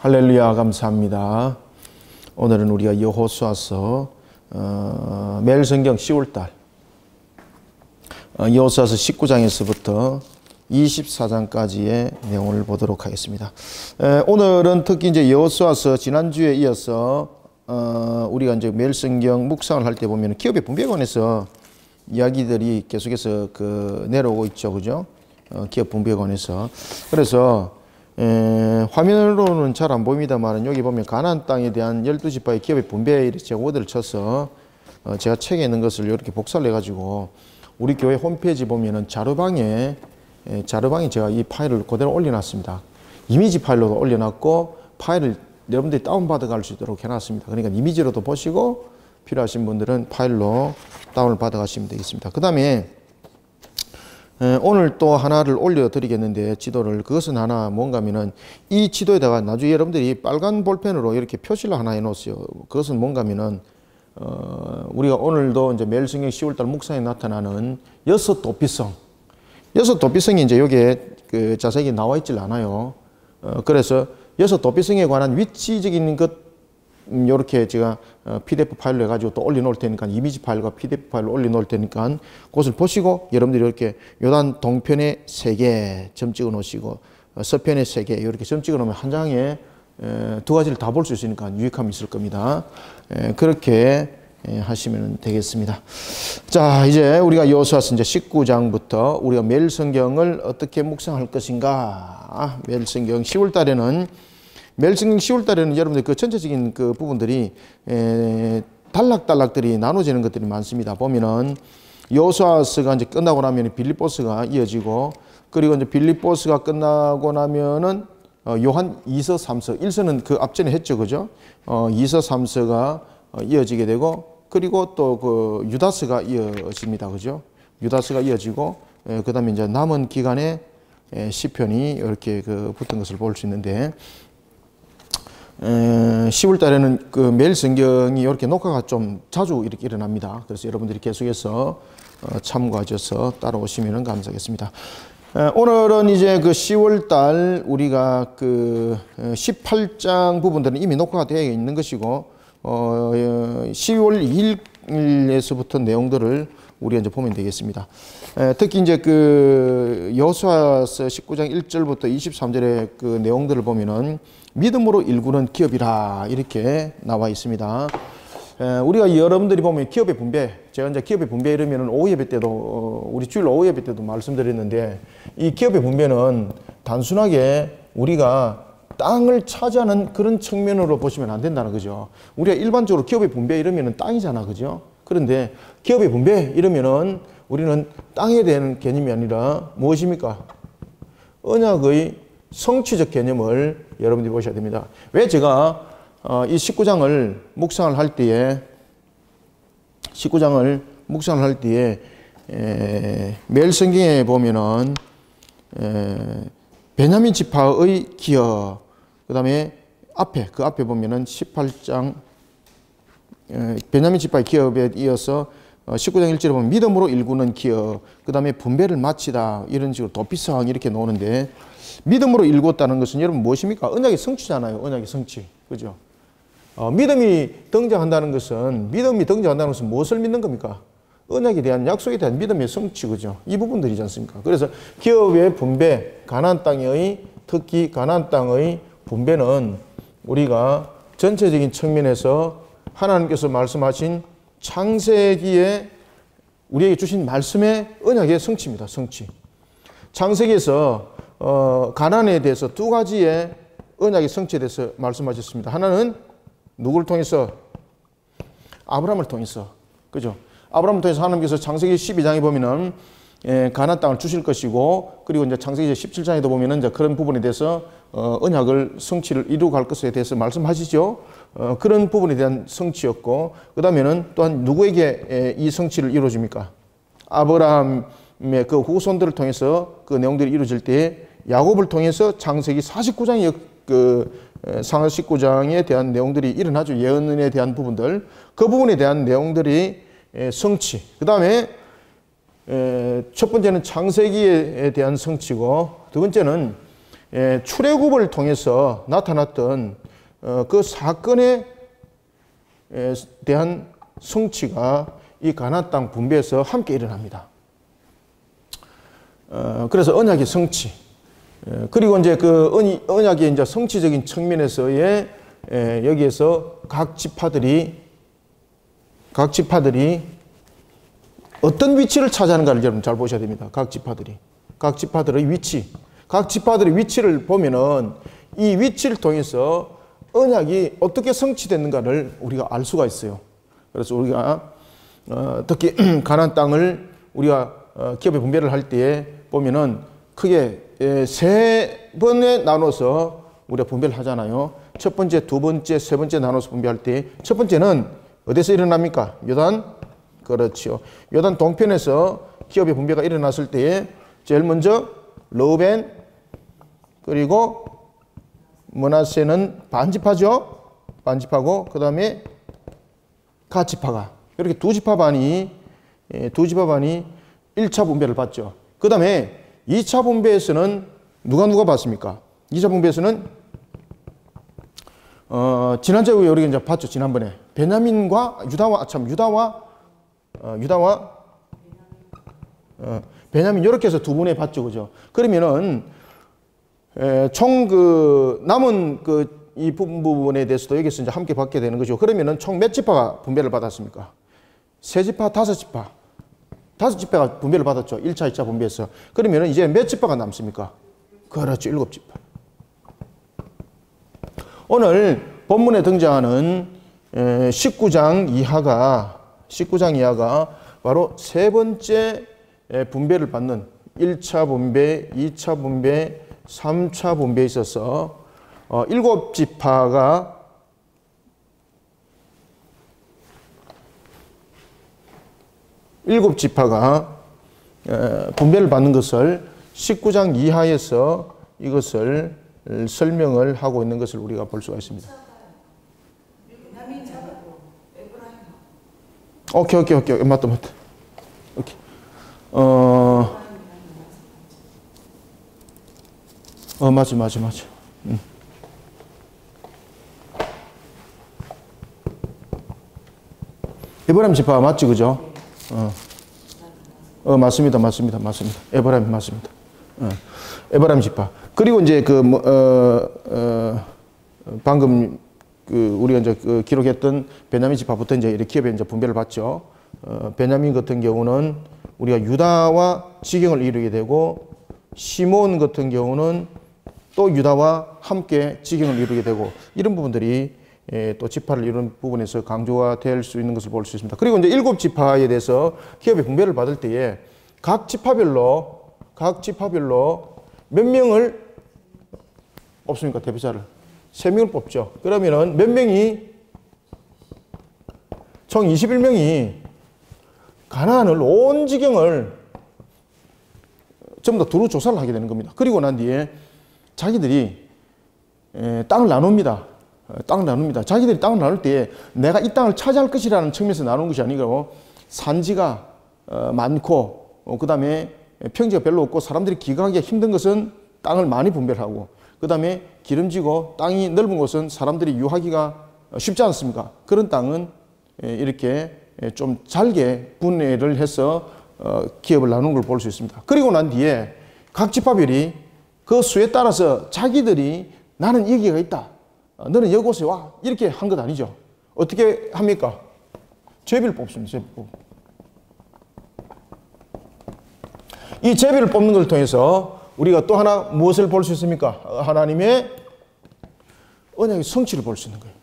할렐루야, 감사합니다. 오늘은 우리가 여호수아서 매일 성경 10월달 여호수아서 19장에서부터 24장까지의 내용을 보도록 하겠습니다. 오늘은 특히 이제 여호수아서 지난주에 이어서 우리가 이제 매일 성경 묵상을 할 때 보면 기업의 분배에 관해서 이야기들이 계속해서 내려오고 있죠, 그죠? 기업 분배에 관해서. 그래서 화면으로는 잘 안 보입니다만 여기 보면 가나안 땅에 대한 12지파의 기업의 분배에 제고들을 쳐서 제가 책에 있는 것을 이렇게 복사를 해가지고 우리 교회 홈페이지 보면은 자료방에 제가 이 파일을 그대로 올려놨습니다. 이미지 파일로도 올려놨고 파일을 여러분들이 다운받아 갈 수 있도록 해놨습니다. 그러니까 이미지로도 보시고 필요하신 분들은 파일로 다운을 받아 가시면 되겠습니다. 그 다음에 오늘 또 하나를 올려드리겠는데 지도를 그것은 하나 뭔가 하면은 이 지도에다가 나중에 여러분들이 빨간 볼펜으로 이렇게 표시를 하나 해놓으세요. 그것은 뭔가 하면은 우리가 오늘도 이제 매일 성경 10월달 묵상에 나타나는 여섯 도피성. 여섯 도피성이 이제 여기에 자세히 나와 있질 않아요. 그래서 여섯 도피성에 관한 위치적인 것 이렇게 제가 PDF 파일로 해가지고 또 올려놓을 테니까 이미지 파일과 PDF 파일로 올려놓을 테니까 그것을 보시고 여러분들이 이렇게 요단 동편에 3개 점 찍어 놓으시고 서편에 3개 이렇게 점 찍어 놓으면 한 장에 두 가지를 다 볼 수 있으니까 유익함이 있을 겁니다. 그렇게 하시면 되겠습니다. 자, 이제 우리가 여호수아서 이제 19장부터 우리가 매일 성경을 어떻게 묵상할 것인가. 매일 성경 10월 달에는 매일 성경 10월 달에는 여러분들 그 전체적인 그 부분들이 단락단락들이 나눠지는 것들이 많습니다. 보면은 여호수아서가 이제 끝나고 나면 빌립보서가 이어지고, 그리고 이제 빌립보서가 끝나고 나면은 요한 2서 3서 1서는 그 앞전에 했죠, 그죠? 2서 3서가 이어지게 되고, 그리고 또 그 유다서가 이어집니다, 그죠? 유다서가 이어지고, 그 다음에 이제 남은 기간에 시편이 이렇게 붙은 것을 볼 수 있는데, 10월 달에는 그 매일 성경이 이렇게 녹화가 좀 자주 이렇게 일어납니다. 그래서 여러분들이 계속해서 참고하셔서 따라오시면 감사하겠습니다. 오늘은 이제 그 10월 달 우리가 그 18장 부분들은 이미 녹화가 되어 있는 것이고, 10월 2일에서부터 내용들을 우리가 이제 보면 되겠습니다. 특히 이제 그 여호수아서 19장 1절부터 23절의 그 내용들을 보면은 믿음으로 일구는 기업이라 이렇게 나와 있습니다. 우리가 여러분들이 보면 기업의 분배, 제가 이제 기업의 분배 이러면은 오후 예배 때도 우리 주일 오후 예배 때도 말씀드렸는데, 이 기업의 분배는 단순하게 우리가 땅을 차지하는 그런 측면으로 보시면 안 된다는 거죠. 우리가 일반적으로 기업의 분배 이러면은 땅이잖아, 그죠? 그런데 기업의 분배 이러면은 우리는 땅에 대한 개념이 아니라 무엇입니까? 언약의 성취적 개념을 여러분들이 보셔야 됩니다. 왜 제가 이 19장을 묵상을 할 때에 매일 성경에 보면은 베냐민 지파의 기업, 그 다음에 그 앞에 보면은 18장 베냐민 지파의 기업에 이어서 19장 1절에 보면 믿음으로 일구는 기업, 그 다음에 분배를 마치다, 이런 식으로 도피성 이렇게 나오는데, 믿음으로 일구었다는 것은 여러분 무엇입니까? 언약의 성취잖아요. 언약의 성취. 그죠? 믿음이 등장한다는 것은 무엇을 믿는 겁니까? 언약에 대한 약속에 대한 믿음의 성취, 그죠? 이 부분들이지 않습니까? 그래서 기업의 분배, 특히 가나안 땅의 분배는 우리가 전체적인 측면에서 하나님께서 말씀하신 창세기에 우리에게 주신 말씀의 언약의 성취입니다. 성취. 창세기에서 가나안에 대해서 두 가지의 언약의 성취에 대해서 말씀하셨습니다. 하나는 누구를 통해서? 아브라함을 통해서. 그죠? 아브라함을 통해서 하나님께서 창세기 12장에 보면은 가나안 땅을 주실 것이고, 그리고 이제 창세기 17장에도 보면은 이제 그런 부분에 대해서 언약을 성취를 이루고 갈 것에 대해서 말씀하시죠. 그런 부분에 대한 성취였고, 그 다음에는 또한 누구에게 이 성취를 이루어줍니까? 아브라함의 그 후손들을 통해서 그 내용들이 이루어질 때 야곱을 통해서 창세기 49장의 49장에 대한 내용들이 일어나죠. 예언에 대한 부분들, 그 부분에 대한 내용들이 성취. 그 다음에 첫 번째는 창세기에 대한 성취고, 두 번째는 출애굽을 통해서 나타났던 그 사건에 대한 성취가 이 가나안 땅 분배에서 함께 일어납니다. 그래서 언약의 성취, 그리고 이제 그 언약의 이제 성취적인 측면에서의 여기에서 각 지파들이 어떤 위치를 차지하는가를 여러분 잘 보셔야 됩니다. 각 지파들의 위치를 보면은 이 위치를 통해서 언약이 어떻게 성취됐는가를 우리가 알 수가 있어요. 그래서 우리가 특히 가나안 땅을 우리가 기업의 분배를 할 때에 보면은 크게 세 번에 나눠서 우리가 분배를 하잖아요. 첫 번째, 두 번째, 세 번째 나눠서 분배할 때 첫 번째는 어디서 일어납니까? 요단, 그렇죠. 요단 동편에서 기업의 분배가 일어났을 때에 제일 먼저 르우벤 그리고 므낫세는 반지파죠. 반지파고 그 다음에 갓지파가 이렇게 두 지파 반이 1차 분배를 받죠. 그 다음에 2차 분배에서는 누가 받습니까? 2차 분배에서는 지난주에 우리가 이제 봤죠. 지난번에 베냐민과 베냐민 이렇게 해서 두 분에 받죠, 그죠? 그러면은 총 그 남은 그 이 부분에 대해서도 여기서 이제 함께 받게 되는 거죠. 그러면은 총 몇 지파가 분배를 받았습니까? 세 지파, 다섯 지파가 분배를 받았죠. 1차, 2차 분배에서. 그러면은 이제 몇 지파가 남습니까? 그렇죠. 7지파. 오늘 본문에 등장하는 19장 이하가 바로 세 번째 분배를 받는 1차 분배, 2차 분배, 3차 분배에 있어서 7지파가 분배를 받는 것을 19장 이하에서 이것을 설명을 하고 있는 것을 우리가 볼 수가 있습니다. 오케이. 맞다. 오케이. 맞아. 에브라임 지파 맞지, 그죠? 맞습니다. 에브라임 맞습니다. 에브라임 지파. 그리고 이제 방금 우리가 이제 기록했던 베냐민 지파부터 이제 이렇게 기업에 이제 분배를 받죠. 베냐민 같은 경우는 우리가 유다와 지경을 이루게 되고, 시몬 같은 경우는 또 유다와 함께 지경을 이루게 되고, 이런 부분들이 또 지파를 이루는 부분에서 강조가 될 수 있는 것을 볼 수 있습니다. 그리고 이제 7지파에 대해서 기업의 분배를 받을 때에 각 지파별로 몇 명을 뽑습니까? 대표자를 3명을 뽑죠. 그러면은 몇 명이 총 21명이 가나안을 온 지경을 전부 다 두루 조사를 하게 되는 겁니다. 그리고 난 뒤에 자기들이 땅을 나눕니다. 자기들이 땅을 나눌 때 내가 이 땅을 차지할 것이라는 측면에서 나누는 것이 아니고, 산지가 많고 그 다음에 평지가 별로 없고 사람들이 기거하기가 힘든 것은 땅을 많이 분배를 하고, 그 다음에 기름지고 땅이 넓은 곳은 사람들이 유하기가 쉽지 않습니까? 그런 땅은 이렇게 좀 잘게 분해를 해서 기업을 나누는 걸 볼 수 있습니다. 그리고 난 뒤에 각 지파별이 그 수에 따라서 자기들이 나는 여기가 있다, 너는 여곳에 와, 이렇게 한 것 아니죠. 어떻게 합니까? 제비를 뽑습니다. 이 제비를 뽑는 걸 통해서 우리가 또 하나 무엇을 볼 수 있습니까? 하나님의 언약의 성취를 볼 수 있는 거예요.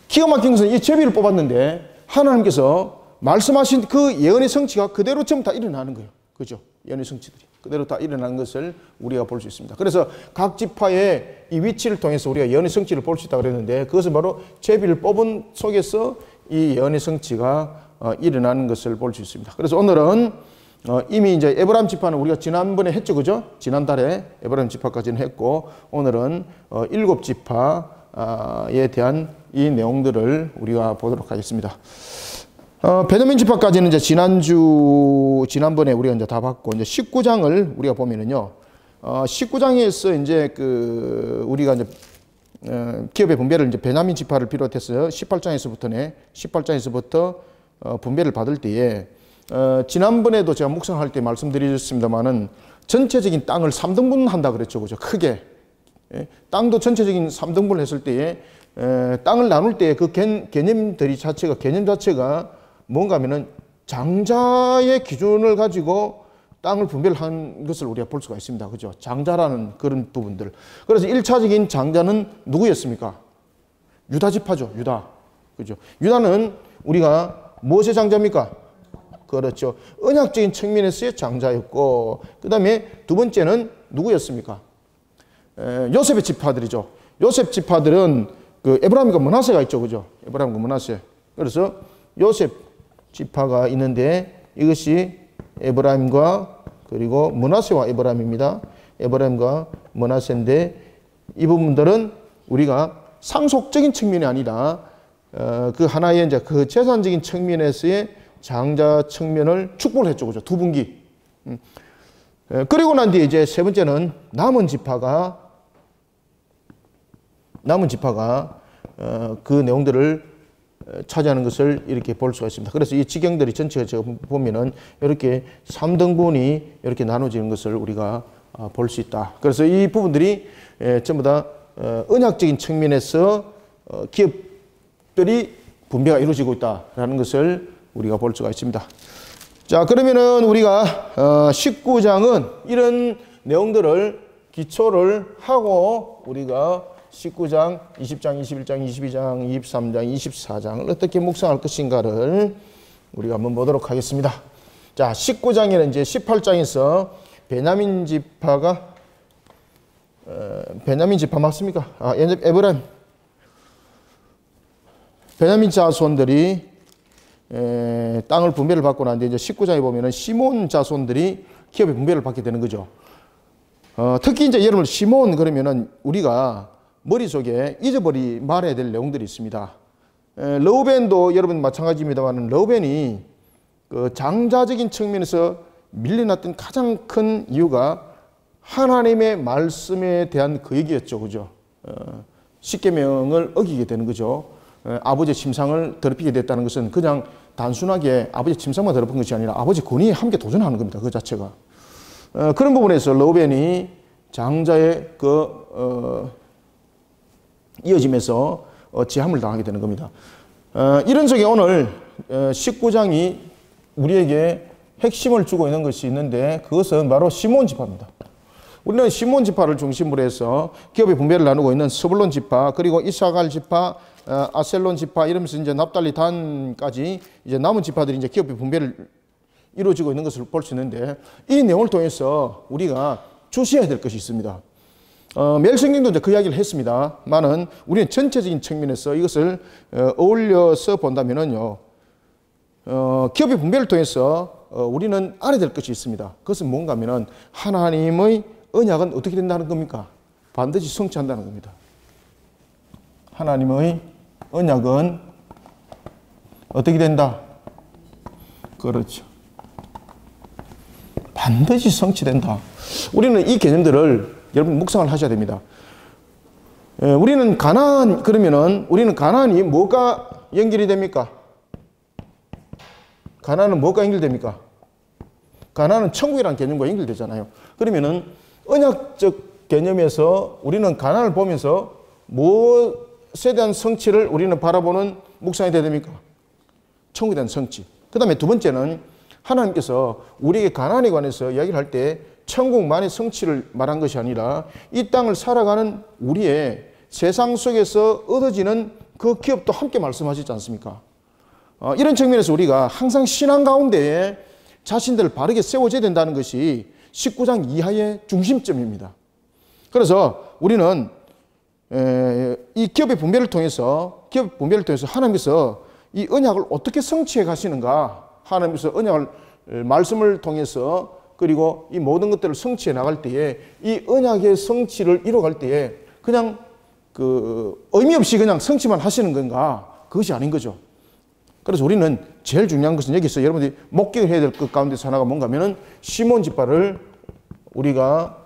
기가 막힌 것은 이 제비를 뽑았는데 하나님께서 말씀하신 그 예언의 성취가 그대로 전부 다 일어나는 거예요. 그죠? 예언의 성취들이 그대로 다 일어나는 것을 우리가 볼 수 있습니다. 그래서 각 지파의 이 위치를 통해서 우리가 예언의 성취를 볼 수 있다고 그랬는데, 그것은 바로 제비를 뽑은 속에서 이 예언의 성취가 일어나는 것을 볼 수 있습니다. 그래서 오늘은 이미 이제 에브라임 지파는 우리가 지난번에 했죠, 그죠? 지난달에 에브라임 지파까지는 했고, 오늘은 7지파에 대한 이 내용들을 우리가 보도록 하겠습니다. 베냐민 지파까지는 이제 지난번에 우리가 이제 다 봤고, 이제 19장을 우리가 보면은요, 19장에서 이제 우리가 이제 기업의 분배를 이제 베냐민 지파를 비롯해서 18장에서부터 분배를 받을 때에 지난번에도 제가 묵상할 때 말씀드렸습니다만은 전체적인 땅을 3등분 한다 그랬죠. 그죠? 크게. 땅도 전체적인 3등분을 했을 때에 땅을 나눌 때 그 개념 자체가 뭔가 하면은 장자의 기준을 가지고 땅을 분배를 한 것을 우리가 볼 수가 있습니다. 그죠? 장자라는 그런 부분들. 그래서 1차적인 장자는 누구였습니까? 유다 지파죠. 유다. 그죠? 유다는 우리가 무엇의 장자입니까? 그렇죠. 언약적인 측면에서의 장자였고, 그 다음에 두 번째는 누구였습니까? 요셉의 지파들이죠. 요셉 지파들은 에브라임과 므낫세가 있죠. 그죠? 에브라임과 므낫세. 그래서 요셉 지파가 있는데 이것이 에브라임과 그리고 므낫세와 에브라임입니다. 에브라임과 므낫세인데 이 부분들은 우리가 상속적인 측면이 아니라 그 하나의 이제 그 재산적인 측면에서의 장자 측면을 축복을 했죠. 그죠? 두 분기. 그리고 난 뒤에 이제 세 번째는 남은 지파가 그 내용들을 차지하는 것을 이렇게 볼 수가 있습니다. 그래서 이 지경들이 전체가 제가 보면은 이렇게 3등분이 이렇게 나눠지는 것을 우리가 볼 수 있다. 그래서 이 부분들이 전부 다 언약적인 측면에서 기업들이 분배가 이루어지고 있다라는 것을 우리가 볼 수가 있습니다. 자, 그러면은 우리가 19장은 이런 내용들을 기초를 하고 우리가 19장, 20장, 21장, 22장, 23장, 24장을 어떻게 묵상할 것인가를 우리가 한번 보도록 하겠습니다. 자, 19장에는 이제 18장에서 베냐민 지파 맞습니까? 에브라임. 베냐민 자손들이 땅을 분배를 받고 난 뒤에 이제 19장에 보면은 시몬 자손들이 기업의 분배를 받게 되는 거죠. 특히 이제 여러분 시몬 그러면은 우리가 머릿속에 말해야 될 내용들이 있습니다. 르우벤도 여러분 마찬가지입니다만 르우벤이 그 장자적인 측면에서 밀려났던 가장 큰 이유가 하나님의 말씀에 대한 거역이었죠. 그죠? 십계명을 어기게 되는 거죠. 아버지의 침상을 더럽히게 됐다는 것은 그냥 단순하게 아버지의 침상만 더럽힌 것이 아니라 아버지 권위에 함께 도전하는 겁니다. 그 자체가. 그런 부분에서 르우벤이 장자의 이어짐에서 제함을 당하게 되는 겁니다. 이런 속에 오늘 19장이 우리에게 핵심을 주고 있는 것이 있는데 그것은 바로 시몬 지파입니다. 우리는 시몬 지파를 중심으로 해서 기업의 분배를 나누고 있는 스불론 지파, 그리고 이사갈 지파, 아셀론 지파 이러면서 이제 납달리 단까지 이제 남은 지파들이 이제 기업의 분배를 이루어지고 있는 것을 볼 수 있는데 이 내용을 통해서 우리가 주시해야 될 것이 있습니다. 매일 성경도 이제 그 이야기를 했습니다만은 우리는 전체적인 측면에서 이것을 어울려서 본다면은요, 기업의 분배를 통해서 우리는 알아야 될 것이 있습니다. 그것은 뭔가 하면은 하나님의 언약은 어떻게 된다는 겁니까? 반드시 성취한다는 겁니다. 하나님의 언약은 어떻게 된다? 그렇죠. 반드시 성취된다. 우리는 이 개념들을 여러분 묵상을 하셔야 됩니다. 우리는 우리는 가나안이 뭐가 연결이 됩니까? 가나안은 뭐가 연결됩니까? 가나안은 천국이라는 개념과 연결되잖아요. 그러면은 언약적 개념에서 우리는 가나안을 보면서 무엇에 대한 성취를 우리는 바라보는 묵상이 돼야 됩니까? 천국에 대한 성취. 그 다음에 두 번째는 하나님께서 우리에게 가나안에 관해서 이야기를 할 때 천국만의 성취를 말한 것이 아니라 이 땅을 살아가는 우리의 세상 속에서 얻어지는 그 기업도 함께 말씀하시지 않습니까? 이런 측면에서 우리가 항상 신앙 가운데에 자신들을 바르게 세워줘야 된다는 것이 19장 이하의 중심점입니다. 그래서 우리는 이 기업의 분배를 통해서 하나님께서 이 언약을 어떻게 성취해 가시는가, 하나님께서 언약을 말씀을 통해서 그리고 이 모든 것들을 성취해 나갈 때에 이 언약의 성취를 이뤄갈 때에 그냥 의미 없이 그냥 성취만 하시는 건가? 그것이 아닌 거죠. 그래서 우리는 제일 중요한 것은 여기서 여러분들이 목격을 해야 될 것 가운데서 하나가 뭔가 하면은 시몬 지파를 우리가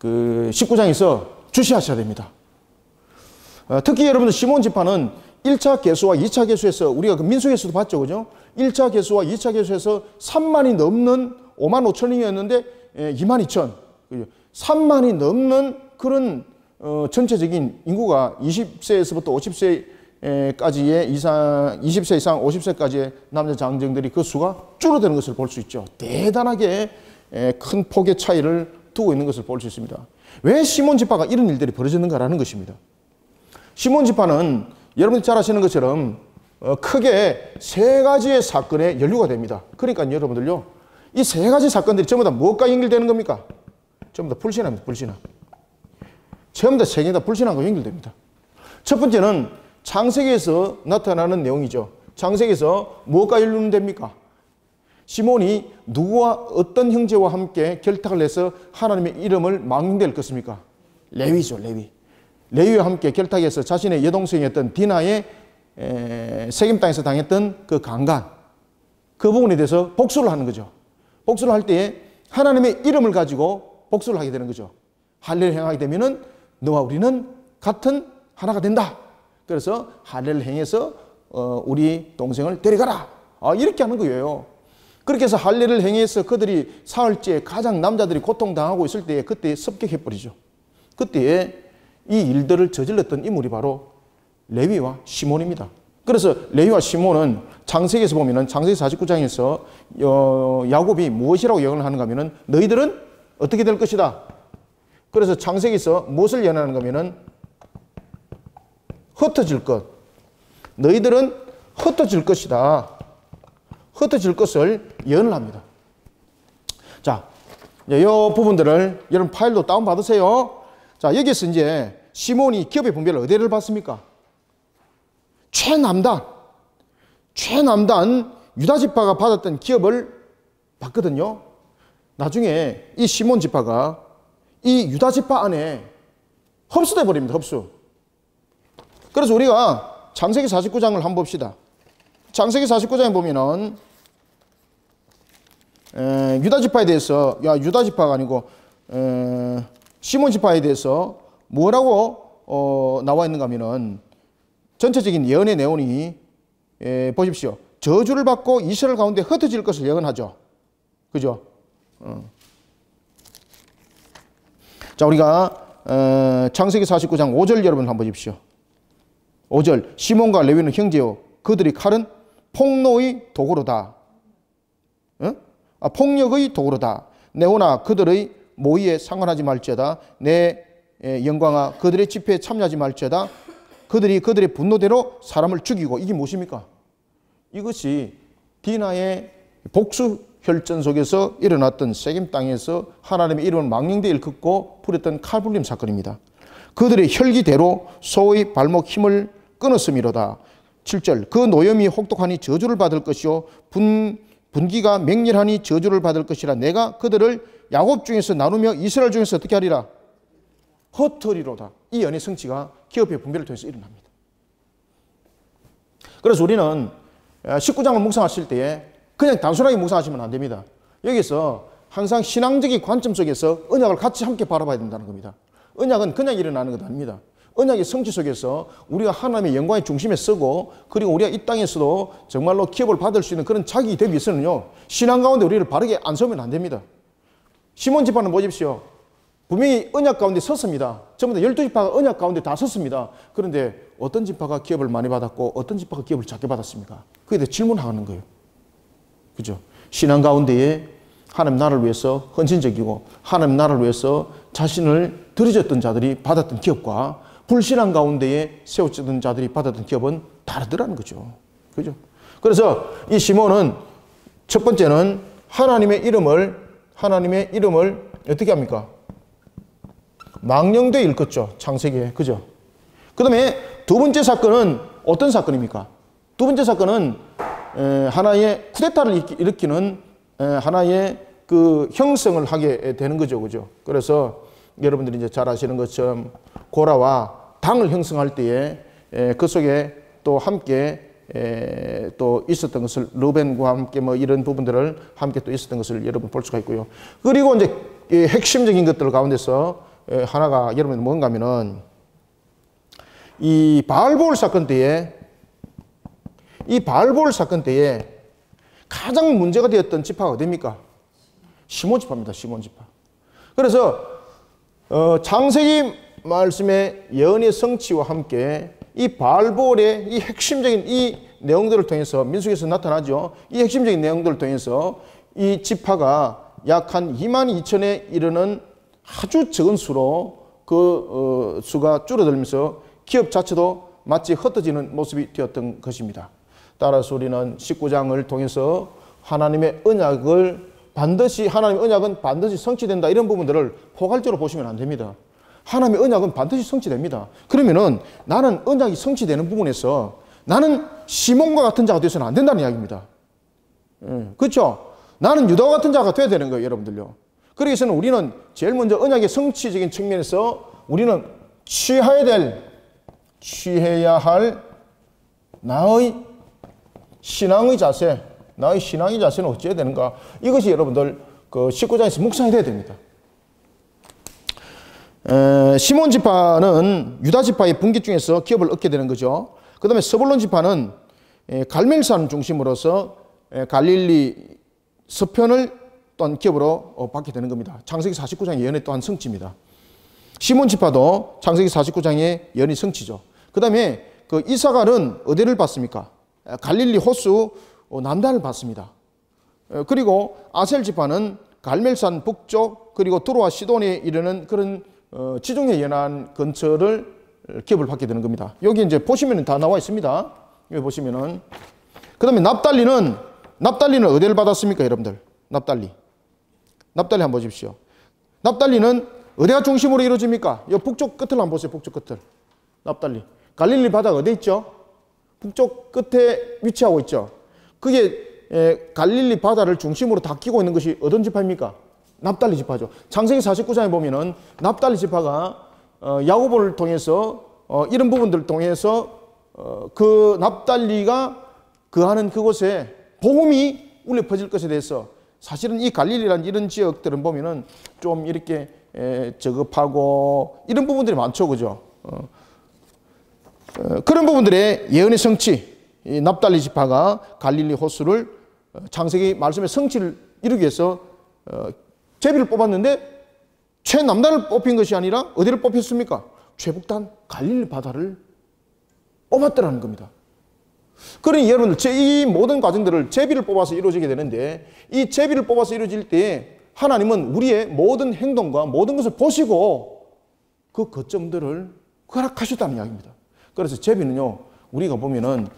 그 19장에서 주시하셔야 됩니다. 특히 여러분들 시몬 지파는 1차 계수와 2차 계수에서 우리가 그 민수기에서도 봤죠. 그죠? 1차 계수와 2차 계수에서 3만이 넘는 5만 5천이었는데 2만 2천. 3만이 넘는 그런 전체적인 인구가 20세에서부터 50세까지의 이상, 20세 이상 50세까지의 남자 장정들이 그 수가 줄어드는 것을 볼 수 있죠. 대단하게 큰 폭의 차이를 두고 있는 것을 볼 수 있습니다. 왜 시몬 지파가 이런 일들이 벌어졌는가라는 것입니다. 시몬 지파는 여러분이 잘 아시는 것처럼 크게 세 가지의 사건에 연루가 됩니다. 그러니까 여러분들요, 이 세 가지 사건들이 전부 다 무엇과 연결되는 겁니까? 전부 다 불신앙입니다. 불신앙. 전부 다 세 개 다 불신앙과 연결됩니다. 첫 번째는 창세기에서 나타나는 내용이죠. 창세기에서 무엇과 연루됩니까? 시몬이 누구와 어떤 형제와 함께 결탁을 해서 하나님의 이름을 망령될 것입니까? 레위죠. 레위. 레위와 함께 결탁해서 자신의 여동생이었던 디나의 세겜 땅에서 당했던 그 강간, 그 부분에 대해서 복수를 하는 거죠. 복수를 할 때에 하나님의 이름을 가지고 복수를 하게 되는 거죠. 할례를 행하게 되면은 너와 우리는 같은 하나가 된다. 그래서 할례를 행해서 우리 동생을 데려가라. 이렇게 하는 거예요. 그렇게 해서 할례를 행해서 그들이 사흘째 가장 남자들이 고통당하고 있을 때에 그때 습격해버리죠. 그때에 이 일들을 저질렀던 인물이 바로 레위와 시몬입니다. 그래서 레위와 시몬은 창세기에서 보면은 창세기 49장에서 야곱이 무엇이라고 예언을 하는가 하면은 너희들은 어떻게 될 것이다. 그래서 창세기에서 무엇을 예언하는가 하면은 흩어질 것. 너희들은 흩어질 것이다. 흩어질 것을 예언을 합니다. 자, 이 부분들을 여러분 파일로 다운받으세요. 자, 여기서 이제 시몬이 기업의 분배를 어디를 받습니까? 최남단 유다 지파가 받았던 기업을 받거든요. 나중에 이 시몬 지파가 이 유다 지파 안에 흡수돼 버립니다. 흡수. 그래서 우리가 창세기 49장을 한번 봅시다. 창세기 49장에 보면은 유다 지파에 대해서, 유다 지파가 아니고 시몬 지파에 대해서 뭐라고 나와 있는가 하면은 전체적인 예언의 내용이 보십시오. 저주를 받고 이스라엘 가운데 흩어질 것을 예언하죠. 그죠? 자, 우리가 창세기 49장 5절 여러분 한번 보십시오. 5절 시몬과 레위는 형제요 그들의 칼은 폭로의 도구로다. 폭력의 도구로다. 네오나 그들의 모의에 상관하지 말지어다. 내 영광아 그들의 집회에 참여하지 말지어다. 그들이 그들의 분노대로 사람을 죽이고. 이게 무엇입니까? 이것이 디나의 복수 혈전 속에서 일어났던 세겜 땅에서 하나님의 이름을 망령되이 일컫고 부렸던 칼불림 사건입니다. 그들의 혈기대로 소의 발목 힘을 끊었음이로다. 7절 그 노염이 혹독하니 저주를 받을 것이요 분기가 맹렬하니 저주를 받을 것이라. 내가 그들을 야곱 중에서 나누며 이스라엘 중에서 어떻게 하리라? 흩으리로다. 이 연의 성취가 기업의 분배를 통해서 일어납니다. 그래서 우리는 19장을 묵상하실 때에 그냥 단순하게 묵상하시면 안 됩니다. 여기서 항상 신앙적인 관점 속에서 언약을 같이 함께 바라봐야 된다는 겁니다. 언약은 그냥 일어나는 것 아닙니다. 언약의 성취 속에서 우리가 하나님의 영광의 중심에 서고, 그리고 우리가 이 땅에서도 정말로 기업을 받을 수 있는 그런 자격이 되기 위해서는요, 신앙 가운데 우리를 바르게 안 서면 안 됩니다. 시몬 지파는 보십시오. 분명히 언약 가운데 섰습니다. 전부 다 12지파가 언약 가운데 다 섰습니다. 그런데 어떤 지파가 기업을 많이 받았고 어떤 지파가 기업을 작게 받았습니까? 그에 대해 질문하는 거예요. 그죠? 신앙 가운데에 하나님 나라를 위해서 헌신적이고 하나님 나라를 위해서 자신을 들여줬던 자들이 받았던 기업과 불신앙 가운데에 세워졌던 자들이 받았던 기업은 다르더라는 거죠. 그죠? 그래서 이 시몬은 첫 번째는 하나님의 이름을 어떻게 합니까? 망령되이 일컫죠. 창세기에. 그죠? 그 다음에 두 번째 사건은 어떤 사건입니까? 두 번째 사건은 하나의 쿠데타를 일으키는 하나의 그 형성을 하게 되는 거죠. 그죠? 그래서 여러분들이 이제 잘 아시는 것처럼 고라와 당을 형성할 때에 그 속에 또 함께 또 있었던 것을 르벤과 함께 뭐 이런 부분들을 함께 또 있었던 것을 여러분 볼 수가 있고요. 그리고 이제 핵심적인 것들 가운데서 하나가 여러분 뭔가 하면은 이 바알볼 사건 때에 가장 문제가 되었던 지파가 어디입니까? 시몬 지파입니다. 시몬 지파. 그래서 창세기 말씀의 예언의 성취와 함께 이 바알볼의 이 핵심적인 이 내용들을 통해서 민수기에서 나타나죠. 이 핵심적인 내용들을 통해서 이 지파가 약 한 22,000에 이르는 아주 적은 수로 그 수가 줄어들면서 기업 자체도 마치 흩어지는 모습이 되었던 것입니다. 따라서 우리는 19장을 통해서 하나님의 언약은 반드시 성취된다, 이런 부분들을 포괄적으로 보시면 안 됩니다. 하나님의 언약은 반드시 성취됩니다. 그러면은 나는 언약이 성취되는 부분에서 나는 시몬과 같은 자가 되어서는 안 된다는 이야기입니다. 그렇죠? 나는 유다와 같은 자가 돼야 되는 거예요, 여러분들요. 그래서 우리는 제일 먼저 언약의 성취적인 측면에서 우리는 취해야 할 나의 신앙의 자세는 어찌해야 되는가? 이것이 여러분들 그 19장에서 묵상이 돼야 됩니다. 시몬 지파는 유다 지파의 분기 중에서 기업을 얻게 되는 거죠. 그 다음에 스불론 지파는 갈멜산 중심으로서 갈릴리 서편을 또한 기업으로 받게 되는 겁니다. 창세기 49장의 예언의 또한 성취입니다. 시몬 지파도 창세기 49장의 예언이 성취죠. 그 다음에 그 이사갈은 어디를 받습니까? 갈릴리 호수 남단을 받습니다. 그리고 아셀 지파는 갈멜산 북쪽 그리고 두로와 시돈에 이르는 그런 지중해 연안 근처를 기업을 받게 되는 겁니다. 여기 이제 보시면 다 나와 있습니다. 여기 보시면은 그 다음에 납달리는 어디를 받았습니까, 여러분들? 납달리 한번 보십시오. 납달리는 어디가 중심으로 이루어집니까? 이 북쪽 끝을 한번 보세요. 북쪽 끝을. 납달리. 갈릴리 바다가 어디 있죠? 북쪽 끝에 위치하고 있죠. 그게 갈릴리 바다를 중심으로 다 끼고 있는 것이 어떤 지파입니까? 납달리 지파죠. 창세기 49장에 보면은 납달리 지파가 야고보를 통해서 이런 부분들을 통해서 그 납달리가 거하는 그곳에 복음이 울려 퍼질 것에 대해서 사실은 이 갈릴리라는 이런 지역들은 보면은 좀 이렇게 저급하고 이런 부분들이 많죠, 그죠? 그런 부분들의 예언의 성취, 이 납달리 지파가 갈릴리 호수를 창세기 말씀의 성취를 이루기 위해서 제비를 뽑았는데 최남단을 뽑힌 것이 아니라 어디를 뽑혔습니까? 최북단 갈릴리 바다를 뽑았더라는 겁니다. 그러니 여러분들 이 모든 과정들을 제비를 뽑아서 이루어지게 되는데 이 제비를 뽑아서 이루어질 때 하나님은 우리의 모든 행동과 모든 것을 보시고 그 거점들을 허락하셨다는 이야기입니다. 그래서 제비는요, 우리가 보면은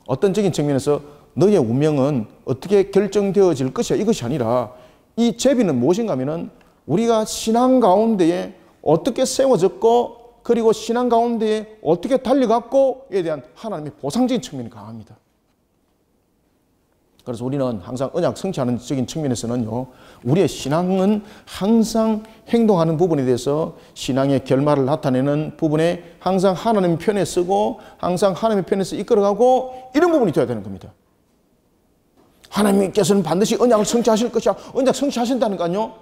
어떤적인 측면에서 너의 운명은 어떻게 결정되어질 것이야, 이것이 아니라 이 제비는 무엇인가 하면은 우리가 신앙 가운데에 어떻게 세워졌고 그리고 신앙 가운데에 어떻게 달려갔고에 대한 하나님의 보상적인 측면이 강합니다. 그래서 우리는 항상 언약 성취하는 적인 측면에서는요, 우리의 신앙은 항상 행동하는 부분에 대해서 신앙의 결말을 나타내는 부분에 항상 하나님 편에 서고 항상 하나님의 편에서 이끌어가고 이런 부분이 되어야 되는 겁니다. 하나님께서는 반드시 언약을 성취하실 것이야. 언약 성취하신다니까요.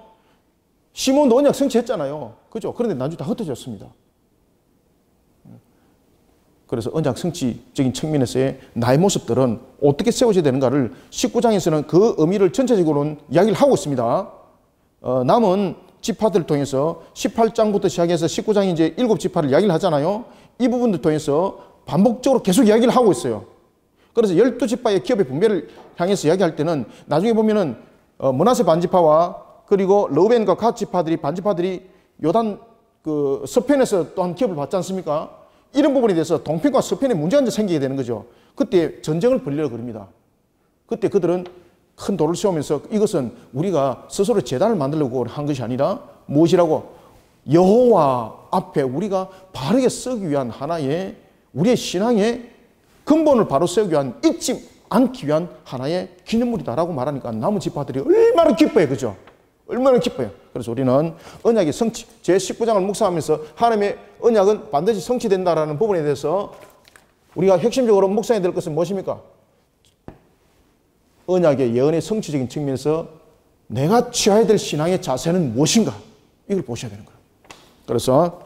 시몬도 언약 성취했잖아요. 그죠? 그런데 나중에 다 흩어졌습니다. 그래서 언약 성취적인 측면에서의 나의 모습들은 어떻게 세워져야 되는가를 19장에서는 그 의미를 전체적으로는 이야기를 하고 있습니다. 남은 지파들을 통해서 18장부터 시작해서 19장이 이제 7지파를 이야기를 하잖아요. 이 부분들 통해서 반복적으로 계속 이야기를 하고 있어요. 그래서 12지파의 기업의 분배를 향해서 이야기할 때는 나중에 보면은 므낫세 반지파와 그리고 르우벤과 갓 지파들이 반지파들이 요단 그 서편에서 또한 기업을 받지 않습니까? 이런 부분에 대해서 동편과 서편에 문제가 생기게 되는 거죠. 그때 전쟁을 벌리려고 그럽니다. 그때 그들은 큰 돌을 세우면서 이것은 우리가 스스로 제단을 만들려고 한 것이 아니라 무엇이라고? 여호와 앞에 우리가 바르게 서기 위한 하나의 우리의 신앙의 근본을 바로 세우기 위한, 잊지 않기 위한 하나의 기념물이다라고 말하니까 남은 지파들이 얼마나 기뻐요. 그죠? 얼마나 기뻐요. 그래서 우리는 언약의 성취, 제19장을 묵상하면서 하나님의 언약은 반드시 성취된다라는 부분에 대해서 우리가 핵심적으로 묵상해야 될 것은 무엇입니까? 언약의 예언의 성취적인 측면에서 내가 취해야 될 신앙의 자세는 무엇인가? 이걸 보셔야 되는 거예요. 그래서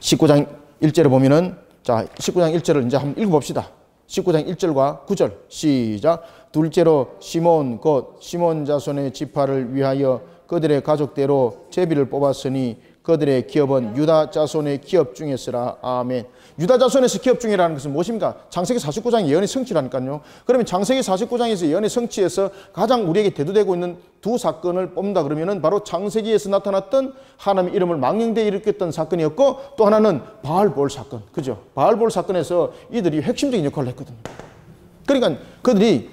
19장 1절에 보면은 자, 19장 1절을 이제 한번 읽어봅시다. 19장 1절과 9절 시작. 둘째로 시몬 곧 시몬 자손의 지파를 위하여 그들의 가족대로 제비를 뽑았으니 그들의 기업은 유다 자손의 기업 중에서라. 아멘. 유다 자손에서 기업 중이라는 것은 무엇입니까? 창세기 49장의 예언의 성취라니까요. 그러면 창세기 49장에서 예언의 성취에서 가장 우리에게 대두되고 있는 두 사건을 뽑는다 그러면은 바로 창세기에서 나타났던 하나님의 이름을 망령되이 일으켰던 사건이었고, 또 하나는 바알볼 사건. 그죠? 바알볼 사건에서 이들이 핵심적인 역할을 했거든요. 그러니까 그들이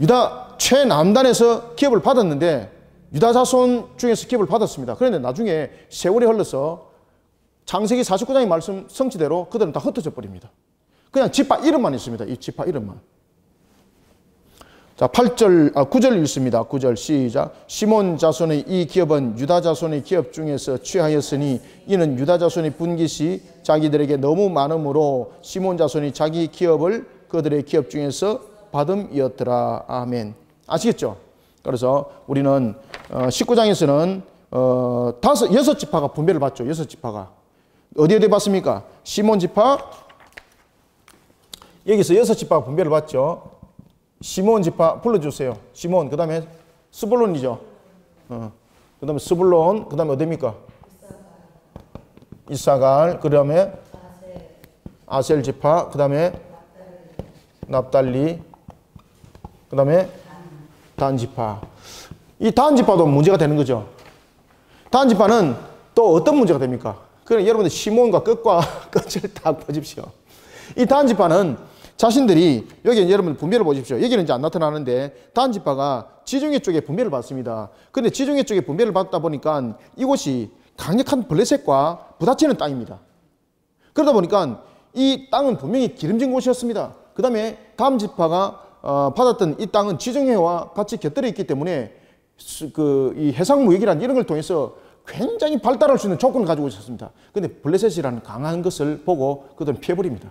유다 최남단에서 기업을 받았는데 유다 자손 중에서 기업을 받았습니다. 그런데 나중에 세월이 흘러서 창세기 49장의 말씀 성취대로 그들은 다 흩어져 버립니다. 그냥 지파 이름만 있습니다. 이 지파 이름만. 자, 9절 읽습니다. 9절 시작. 시몬 자손의 이 기업은 유다 자손의 기업 중에서 취하였으니 이는 유다 자손의 분깃이 자기들에게 너무 많으므로 시몬 자손이 자기 기업을 그들의 기업 중에서 받음이었더라. 아멘. 아시겠죠? 그래서 우리는 19장에서는 6지파가 분배를 받죠. 6지파가. 어디에 받습니까? 시몬 지파, 여기서 6지파가 분배를 받죠. 시몬 지파 불러주세요. 시몬, 그 다음에 스불론이죠. 그 다음에 스불론, 그 다음에 어디입니까? 이사갈, 그 다음에 아셀 지파, 그 다음에 납달리, 그 다음에 단 지파. 이 단 지파도 문제가 되는 거죠. 단 지파는 또 어떤 문제가 됩니까? 그러니까 여러분들 시몬과 끝과 끝을 딱 보십시오. 이 단 지파는 자신들이, 여기 여러분 분배를 보십시오. 여기는 이제 안 나타나는데 단 지파가 지중해 쪽에 분배를 받습니다. 그런데 지중해 쪽에 분배를 받다 보니까 이곳이 강력한 블레셋과 부딪히는 땅입니다. 그러다 보니까 이 땅은 분명히 기름진 곳이었습니다. 그 다음에 단 지파가 받았던 이 땅은 지중해와 같이 곁들여 있기 때문에 이 해상무역이라는 이런 걸 통해서 굉장히 발달할 수 있는 조건을 가지고 있었습니다. 그런데 블레셋이라는 강한 것을 보고 그들은 피해버립니다.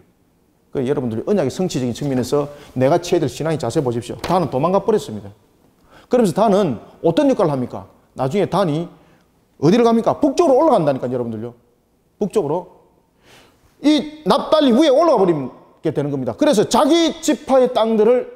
여러분들이 언약의 성취적인 측면에서 내가 취해야 될 신앙의 자세 보십시오. 단은 도망가 버렸습니다. 그러면서 단은 어떤 역할을 합니까? 나중에 단이 어디를 갑니까? 북쪽으로 올라간다니까요, 여러분들요. 북쪽으로. 이 납달리 위에 올라가 버리게 되는 겁니다. 그래서 자기 지파의 땅들을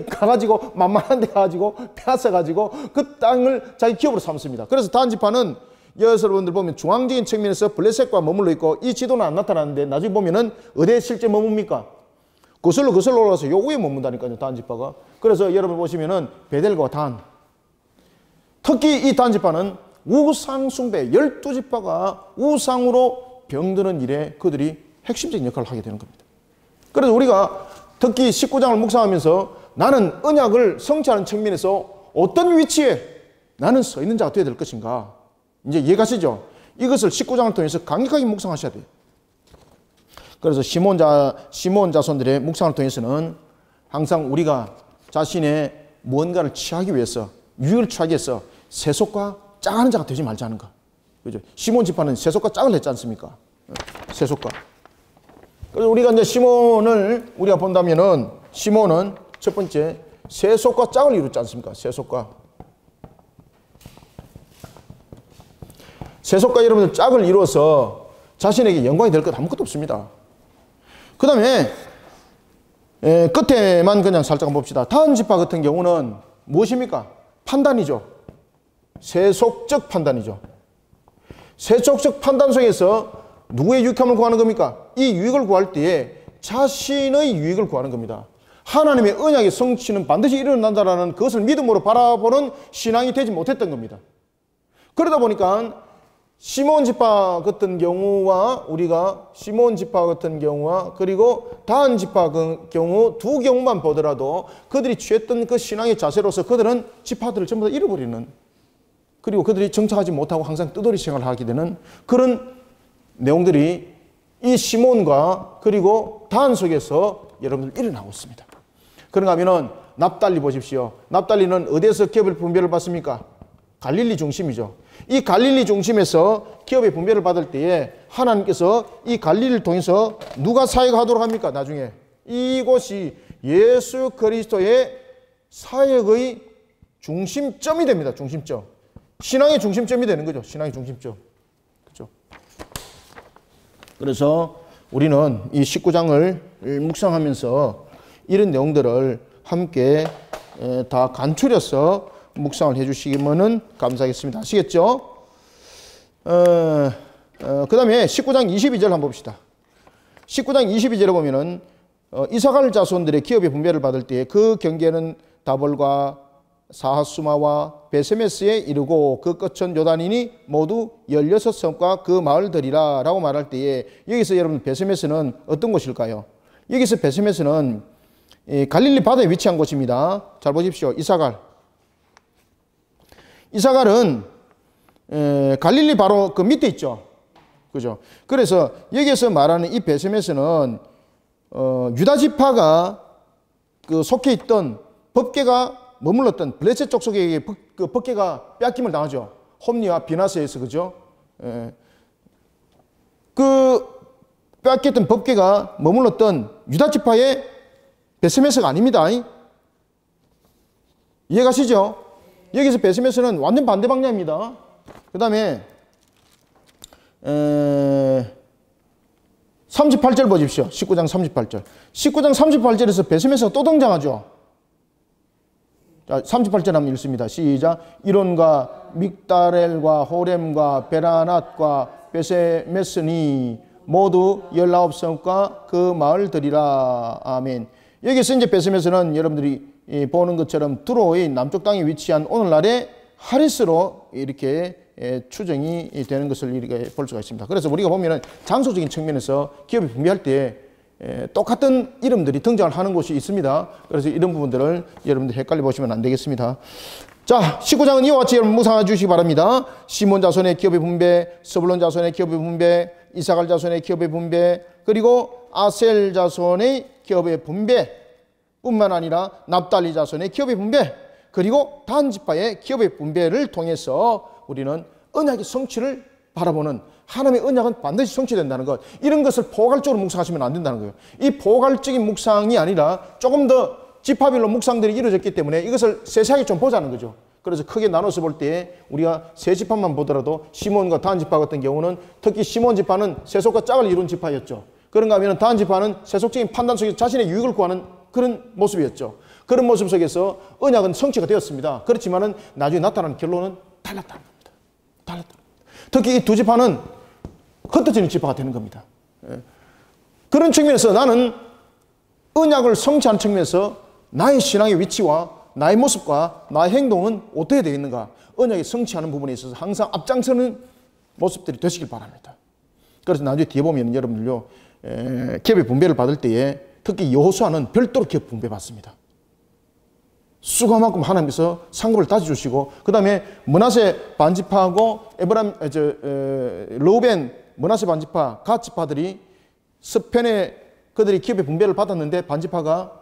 가가지고 만만한 데 가지고 빼앗아가지고 그 땅을 자기 기업으로 삼습니다. 그래서 단 지파는 여러분들 보면 중앙적인 측면에서 블레셋과 머물러 있고, 이 지도는 안 나타나는데 나중에 보면은 어디에 실제 머뭅니까? 거슬러 올라가서 요 위에 머문다니까요, 단 지파가. 그래서 여러분 보시면은 베델과 단, 특히 이 단 지파는 우상 숭배, 12지파가 우상으로 병드는 일에 그들이 핵심적인 역할을 하게 되는 겁니다. 그래서 우리가 특히 19장을 묵상하면서 나는 언약을 성취하는 측면에서 어떤 위치에 나는 서 있는 자가 되어야 될 것인가, 이제 이해가시죠? 이것을 19장을 통해서 강력하게 묵상하셔야 돼요. 그래서 시몬 자손들의 묵상을 통해서는 항상 우리가 자신의 무언가를 취하기 위해서, 유익을 취하기 위해서 세속과 짝하는 자가 되지 말자는 거. 그죠? 시몬 지파는 세속과 짝을 했지 않습니까? 세속과. 그래서 우리가 이제 시몬을 우리가 본다면은, 시몬은 첫 번째 세속과 짝을 이루지 않습니까? 세속과 여러분들 짝을 이루어서 자신에게 영광이 될 것 아무것도 없습니다. 그 다음에 끝에만 그냥 살짝 봅시다. 다음 지파 같은 경우는 무엇입니까? 판단이죠. 세속적 판단이죠. 세속적 판단 속에서 누구의 유익함을 구하는 겁니까? 이 유익을 구할 때에 자신의 유익을 구하는 겁니다. 하나님의 언약의 성취는 반드시 일어난다라는 그것을 믿음으로 바라보는 신앙이 되지 못했던 겁니다. 그러다 보니까 시몬 지파 같은 경우와 그리고 다한 지파 경우 두 경우만 보더라도 그들이 취했던 그 신앙의 자세로서 그들은 지파들을 전부 다 잃어버리는, 그리고 그들이 정착하지 못하고 항상 뜨돌이 생활을 하게 되는 그런 내용들이 이 시몬과 그리고 다한 속에서 여러분들 일어나고 있습니다. 그런가 하면은 납달리 보십시오. 납달리는 어디에서 기업의 분배를 받습니까? 갈릴리 중심이죠. 이 갈릴리 중심에서 기업의 분배를 받을 때에 하나님께서 이 갈릴리를 통해서 누가 사역하도록 합니까? 나중에 이곳이 예수 그리스도의 사역의 중심점이 됩니다. 중심점. 신앙의 중심점이 되는 거죠. 신앙의 중심점. 그래서 우리는 이 19장을 묵상하면서 이런 내용들을 함께 다 간추려서 묵상을 해주시면 감사하겠습니다. 아시겠죠? 그 다음에 19장 22절 한번 봅시다. 19장 22절에 보면은 이사갈 자손들의 기업의 분배를 받을 때 그 경계는 다볼과 사하수마와 베세메스에 이르고 그 끝은 요단이니 모두 16성과 그 마을들이라 라고 말할 때에 여기서 여러분 베세메스는 어떤 곳일까요? 여기서 베세메스는 갈릴리 바다에 위치한 곳입니다. 잘 보십시오. 이사갈은 갈릴리 바로 그 밑에 있죠. 그죠? 그래서 여기에서 말하는 이 베세메스는 유다 지파가 그 속해 있던 법궤가 머물렀던 블레셋 족속에게 그 법궤가 뺏김을 당하죠. 홈리와 비나스에서. 그죠? 그 뺏겼던 법궤가 머물렀던 유다 지파의 베세메스가 아닙니다. 이해가시죠? 여기서 베세메스는 완전 반대 방향입니다. 그 다음에 38절 보십시오. 19장 38절. 19장 38절에서 베세메스가 또 등장하죠. 자, 38절 한번 읽습니다. 시작. 이론과 믹다렐과 호렘과 베라낫과 베세메스니 모두 19성과 그 마을들이라. 아멘. 여기서 이제 베세메스는 여러분들이 보는 것처럼 두로의 남쪽 땅에 위치한 오늘날의 하리스로 이렇게 추정이 되는 것을 이렇게 볼 수가 있습니다. 그래서 우리가 보면은 장소적인 측면에서 기업이 분배할 때 똑같은 이름들이 등장을 하는 곳이 있습니다. 그래서 이런 부분들을 여러분들 헷갈려 보시면 안 되겠습니다. 자, 19장은 이와 같이 여러분 묵상해 주시기 바랍니다. 시몬 자손의 기업의 분배, 스불론 자손의 기업의 분배, 이사갈 자손의 기업의 분배, 그리고 아셀 자손의 기업의 분배 뿐만 아니라 납달리 자손의 기업의 분배, 그리고 단 지파의 기업의 분배를 통해서 우리는 언약의 성취를 바라보는, 하나님의 언약은 반드시 성취된다는 것, 이런 것을 포괄적으로 묵상하시면 안 된다는 거예요. 이 포괄적인 묵상이 아니라 조금 더 지파별로 묵상들이 이루어졌기 때문에 이것을 세세하게 좀 보자는 거죠. 그래서 크게 나눠서 볼 때 우리가 세 지파만 보더라도 시몬과 단 지파 같은 경우는 특히 시몬 지파는 세속과 짝을 이룬 지파였죠. 그런가 하면 단 지파는 세속적인 판단 속에서 자신의 유익을 구하는 그런 모습이었죠. 그런 모습 속에서 언약은 성취가 되었습니다. 그렇지만은 나중에 나타나는 결론은 달랐다는 겁니다. 달랐다. 특히 이 두 지파는 흩어지는 지파가 되는 겁니다. 그런 측면에서 나는 언약을 성취하는 측면에서 나의 신앙의 위치와 나의 모습과 나의 행동은 어떻게 되어 있는가? 언약이 성취하는 부분에 있어서 항상 앞장서는 모습들이 되시길 바랍니다. 그래서 나중에 뒤에 보면 여러분들요, 기업의 분배를 받을 때에 특히 여호수아는 별도로 기업 분배 받습니다. 수고만큼 하나님께서 상급을 다져주시고, 그 다음에 므낫세 반지파하고 르우벤 므낫세 반지파 갓 지파들이 서편에 그들이 기업의 분배를 받았는데 반지파가,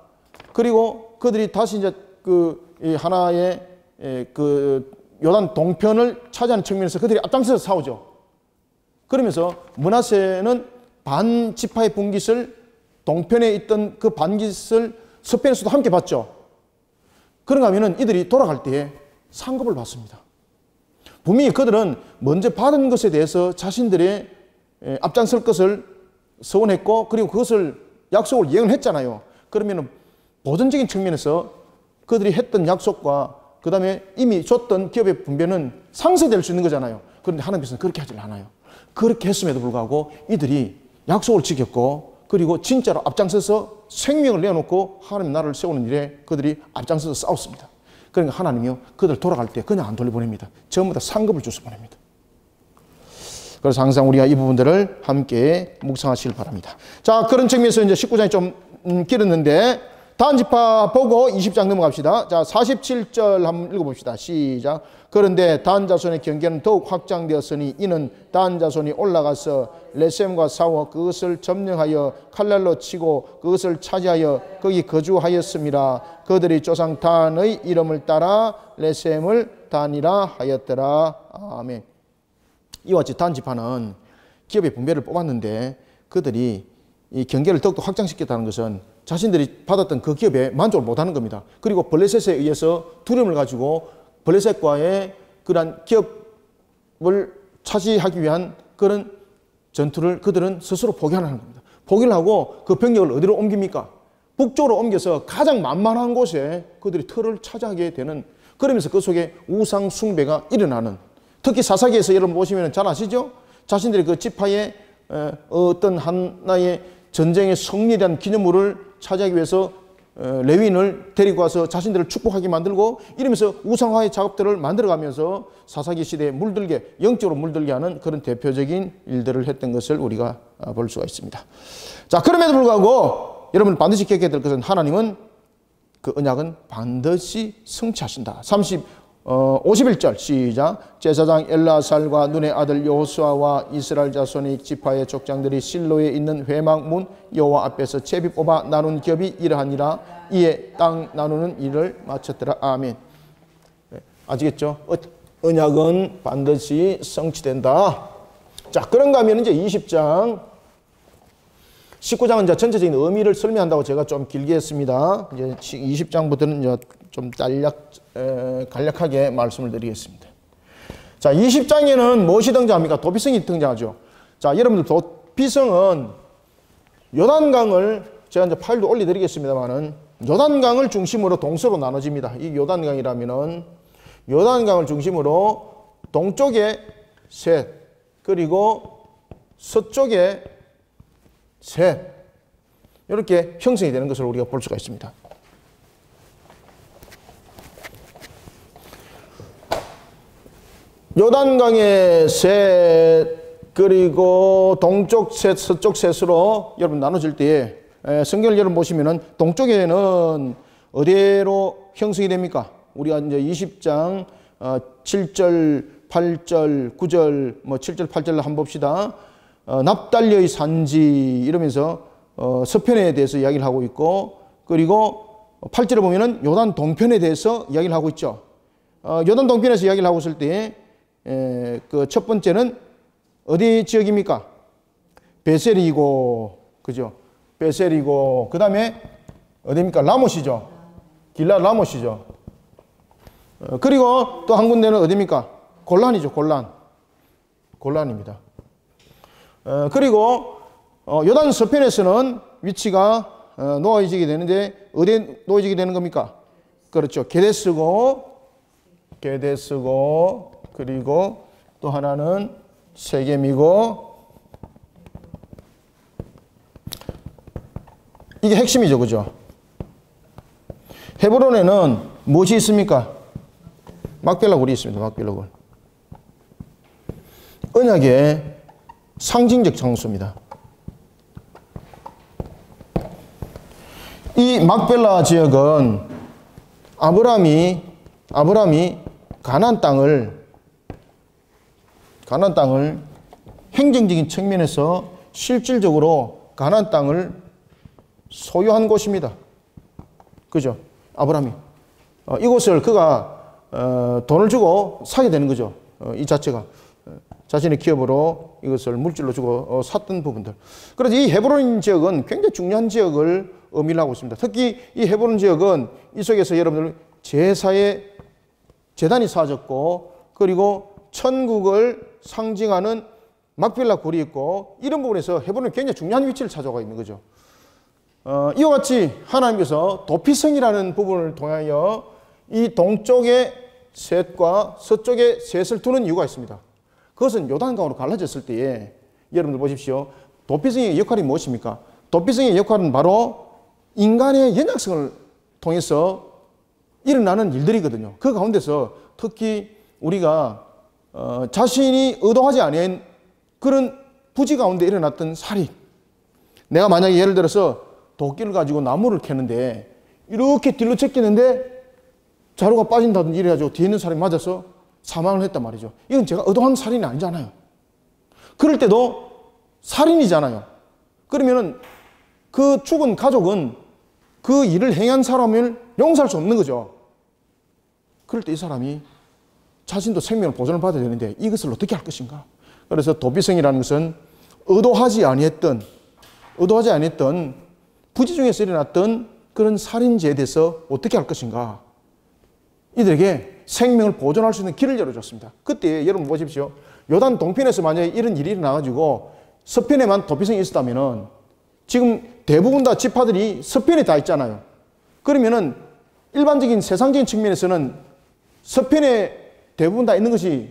그리고 그들이 다시 이제 그 하나의 그 요단 동편을 차지하는 측면에서 그들이 앞장서서 싸우죠. 그러면서 므낫세는 반지파의 분깃을, 동편에 있던 그 반깃을 서편에서도 함께 받죠. 그런가 하면은 이들이 돌아갈 때에 상급을 받습니다. 분명히 그들은 먼저 받은 것에 대해서 자신들의 앞장설 것을 서원했고, 그리고 그것을 약속을 이행했잖아요. 그러면은 보전적인 측면에서 그들이 했던 약속과 그 다음에 이미 줬던 기업의 분배는 상쇄될 수 있는 거잖아요. 그런데 하나님께서는 그렇게 하질 않아요. 그렇게 했음에도 불구하고 이들이 약속을 지켰고, 그리고 진짜로 앞장서서 생명을 내어놓고 하나님 나라를 세우는 일에 그들이 앞장서서 싸웠습니다. 그러니까 하나님이요, 그들 돌아갈 때 그냥 안 돌려보냅니다. 전부 다 상급을 줘서 보냅니다. 그래서 항상 우리가 이 부분들을 함께 묵상하시길 바랍니다. 자, 그런 측면에서 이제 19장이 좀 길었는데 단 지파 보고 20장 넘어갑시다. 자, 47절 한번 읽어봅시다. 시작. 그런데 단 자손의 경계는 더욱 확장되었으니 이는 단 자손이 올라가서 레셈과 싸워 그것을 점령하여 칼날로 치고 그것을 차지하여 거기 거주하였습니다. 그들이 조상 단의 이름을 따라 레셈을 단이라 하였더라. 아멘. 이와 같이 단 지파는 기업의 분배를 뽑았는데 그들이 이 경계를 더욱더 확장시켰다는 것은 자신들이 받았던 그 기업에 만족을 못하는 겁니다. 그리고 블레셋에 의해서 두려움을 가지고 블레셋과의 그러한 기업을 차지하기 위한 그런 전투를 그들은 스스로 포기하는 겁니다. 포기를 하고 그 병력을 어디로 옮깁니까? 북쪽으로 옮겨서 가장 만만한 곳에 그들이 터를 차지하게 되는, 그러면서 그 속에 우상 숭배가 일어나는, 특히 사사기에서 여러분 보시면 잘 아시죠? 자신들이 그 지파의 어떤 하나의 전쟁의 승리에 대한 기념물을 차지하기 위해서 레위인을 데리고 와서 자신들을 축복하게 만들고, 이러면서 우상화의 작업들을 만들어가면서 사사기 시대에 물들게, 영적으로 물들게 하는 그런 대표적인 일들을 했던 것을 우리가 볼 수가 있습니다. 자, 그럼에도 불구하고 여러분 반드시 기억해야 될 것은, 하나님은 그 언약은 반드시 성취하신다. 51절 시작. 제사장 엘라살과 눈의 아들 여호수아와 이스라엘 자손의 지파의 족장들이 실로에 있는 회막문 여호와 앞에서 제비 뽑아 나눈 겹이 이러하니라. 이에 땅 나누는 일을 마쳤더라. 아멘. 아시겠죠? 언약은 반드시 성취된다. 자, 그런가 하면 이제 20장 19장은 이제 전체적인 의미를 설명한다고 제가 좀 길게 했습니다. 이제 20장부터는 이제 좀 간략하게 말씀을 드리겠습니다. 자, 20장에는 무엇이 등장합니까? 도피성이 등장하죠. 자, 여러분들 도피성은 요단강을, 제가 이제 파일도 올려드리겠습니다만은, 요단강을 중심으로 동서로 나눠집니다. 이 요단강이라면은 요단강을 중심으로 동쪽에 셋, 그리고 서쪽에 셋, 이렇게 형성이 되는 것을 우리가 볼 수가 있습니다. 요단강의 셋, 그리고 동쪽 셋, 서쪽 셋으로 여러분 나눠질 때에 성경을 여러분 보시면은 동쪽에는 어디로 형성이 됩니까? 우리가 이제 20장 7절, 8절, 9절, 7절, 8절로 한번 봅시다. 납달리의 산지 이러면서 서편에 대해서 이야기를 하고 있고, 그리고 8절에 보면은 요단 동편에 대해서 이야기를 하고 있죠. 요단 동편에서 이야기를 하고 있을 때 그 첫 번째는 어디 지역입니까? 베셀이고, 그죠? 베셀이고, 그 다음에 어디입니까? 라못이죠. 길라 라못이죠. 그리고 또 한 군데는 어디입니까? 골란이죠. 골란입니다. 그리고 요단 서편에서는 위치가 놓아지게 되는데, 어디에 놓아지게 되는 겁니까? 그렇죠. 게데스고, 그리고 또 하나는 세겜이고, 이게 핵심이죠. 그죠? 헤브론에는 무엇이 있습니까? 막벨라 굴이 있습니다. 막벨라 굴. 언약의 상징적 장소입니다. 이 막벨라 지역은 아브라함이 가나안 땅을 행정적인 측면에서 실질적으로 가나안 땅을 소유한 곳입니다. 그죠? 아브라함이 이곳을 그가 돈을 주고 사게 되는 거죠. 이 자체가 자신의 기업으로 이것을 물질로 주고 샀던 부분들. 그래서 이 헤브론 지역은 굉장히 중요한 지역을 의미를 하고 있습니다. 특히 이 헤브론 지역은 이 속에서 여러분들 제단이 쌓아졌고, 그리고 천국을 상징하는 막벨라 굴이 있고, 이런 부분에서 헤브론이 굉장히 중요한 위치를 차지하고 있는 거죠. 이와 같이 하나님께서 도피성이라는 부분을 통하여 이 동쪽의 셋과 서쪽의 셋을 두는 이유가 있습니다. 그것은 요단강으로 갈라졌을 때에 여러분들 보십시오. 도피성의 역할이 무엇입니까? 도피성의 역할은 바로 인간의 연약성을 통해서 일어나는 일들이거든요. 그 가운데서 특히 우리가 자신이 의도하지 않은 그런 부지 가운데 일어났던 살인, 내가 만약에 예를 들어서 도끼를 가지고 나무를 캐는데 이렇게 뒤로 제끼는데 자루가 빠진다든지 이래가지고 뒤에 있는 사람이 맞아서 사망을 했단 말이죠. 이건 제가 의도한 살인이 아니잖아요. 그럴 때도 살인이잖아요. 그러면은 그 죽은 가족은 그 일을 행한 사람을 용서할 수 없는 거죠. 그럴 때 이 사람이 자신도 생명을 보존을 받아야 되는데 이것을 어떻게 할 것인가. 그래서 도피성이라는 것은 의도하지 아니했던 부지 중에서 일어났던 그런 살인죄에 대해서 어떻게 할 것인가. 이들에게 생명을 보존할 수 있는 길을 열어줬습니다. 그때 여러분 보십시오. 요단 동편에서 만약에 이런 일이 일어나가지고 서편에만 도피성이 있었다면은 지금 대부분 다 지파들이 서편에 다 있잖아요. 그러면은 일반적인 세상적인 측면에서는 서편에 대부분 다 있는 것이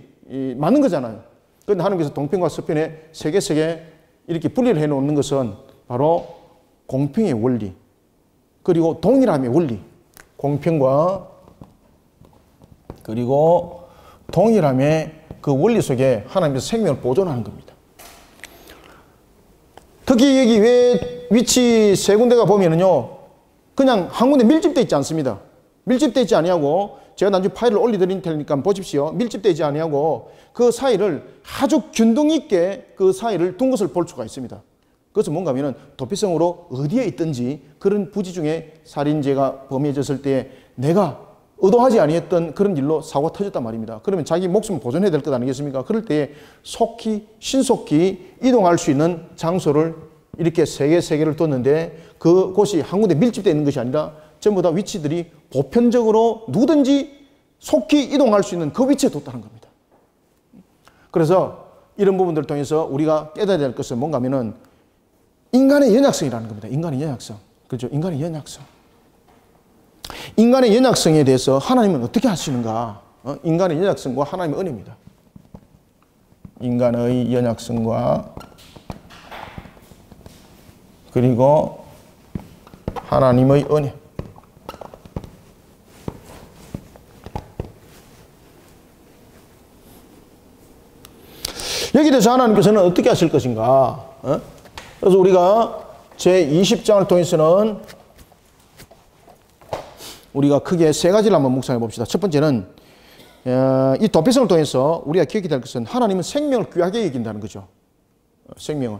맞는 거잖아요. 그런데 하나님께서 동편과 서편에 세 개 이렇게 분리를 해 놓는 것은 바로 공평의 원리, 그리고 동일함의 원리, 공평과 그리고 동일함의 그 원리 속에 하나님께서 생명을 보존하는 겁니다. 특히 여기 왜 위치 세 군데가 보면은요, 그냥 한 군데 밀집되어 있지 않습니다. 밀집되어 있지 아니하고, 제가 나중에 파일을 올려드릴 테니까 보십시오. 밀집되어 있지 아니하고 그 사이를 아주 균등 있게 그 사이를 둔 것을 볼 수가 있습니다. 그것은 뭔가 하면은 도피성으로 어디에 있든지 그런 부지 중에 살인죄가 범해졌을 때 내가 의도하지 아니했던 그런 일로 사고가 터졌단 말입니다. 그러면 자기 목숨을 보존해야 될 것 아니겠습니까? 그럴 때 신속히 이동할 수 있는 장소를 이렇게 세 개를 뒀는데 그곳이 한 군데 밀집되어 있는 것이 아니라 전부 다 위치들이 보편적으로 누구든지 속히 이동할 수 있는 그 위치에 뒀다는 겁니다. 그래서 이런 부분들을 통해서 우리가 깨달아야 될 것은 뭔가 하면은 인간의 연약성이라는 겁니다. 인간의 연약성. 그렇죠? 인간의 연약성. 인간의 연약성에 대해서 하나님은 어떻게 하시는가? 인간의 연약성과 하나님의 은혜입니다. 인간의 연약성과 그리고 하나님의 은혜. 여기에 대해서 하나님께서는 어떻게 하실 것인가? 그래서 우리가 제20장을 통해서는 우리가 크게 세 가지를 한번 묵상해 봅시다. 첫 번째는 이 도피성을 통해서 우리가 기억해야 될 것은 하나님은 생명을 귀하게 여긴다는 거죠. 생명을.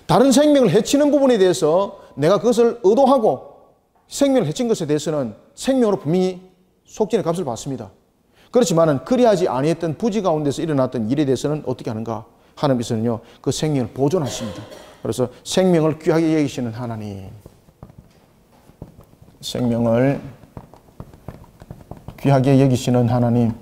다른 생명을 해치는 부분에 대해서 내가 그것을 의도하고 생명을 해친 것에 대해서는 생명으로 분명히 속전의 값을 받습니다. 그렇지만은 그리하지 아니했던 부지 가운데서 일어났던 일에 대해서는 어떻게 하는가? 하나님께서는요, 그 생명을 보존하십니다. 그래서 생명을 귀하게 여기시는 하나님. 생명을 귀하게 여기시는 하나님.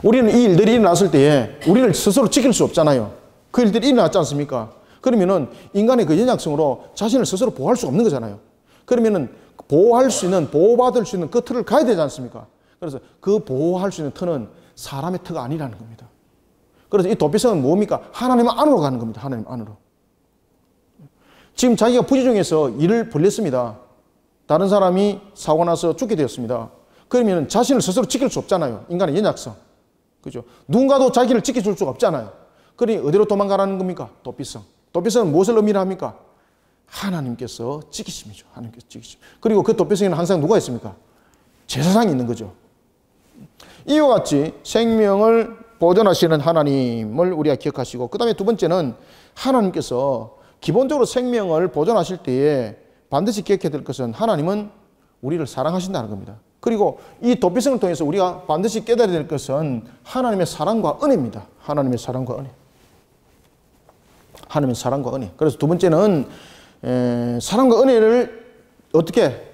우리는 이 일들이 일어났을 때에 우리를 스스로 지킬 수 없잖아요. 그 일들이 일어났지 않습니까? 그러면은 인간의 그 연약성으로 자신을 스스로 보호할 수 없는 거잖아요. 그러면은 보호할 수 있는, 보호받을 수 있는 그 틀을 가야 되지 않습니까? 그래서 그 보호할 수 있는 틀은 사람의 터가 아니라는 겁니다. 그래서 이 도피성은 뭡니까? 하나님 안으로 가는 겁니다. 하나님 안으로. 지금 자기가 부지 중에서 일을 벌렸습니다. 다른 사람이 사고 나서 죽게 되었습니다. 그러면 자신을 스스로 지킬 수 없잖아요. 인간의 연약성. 그죠? 누군가도 자기를 지켜줄 수가 없잖아요. 그러니 어디로 도망가라는 겁니까? 도피성. 도피성은 무엇을 의미를 합니까? 하나님께서 지키심이죠. 하나님께서 지키심. 그리고 그 도피성에는 항상 누가 있습니까? 제사장이 있는 거죠. 이와 같이 생명을 보존하시는 하나님을 우리가 기억하시고, 그 다음에 두 번째는 하나님께서 기본적으로 생명을 보존하실 때에 반드시 기억해야 될 것은 하나님은 우리를 사랑하신다는 겁니다. 그리고 이 도피성을 통해서 우리가 반드시 깨달아야 될 것은 하나님의 사랑과 은혜입니다. 하나님의 사랑과 은혜. 하나님의 사랑과 은혜. 그래서 두 번째는 사랑과 은혜를 어떻게?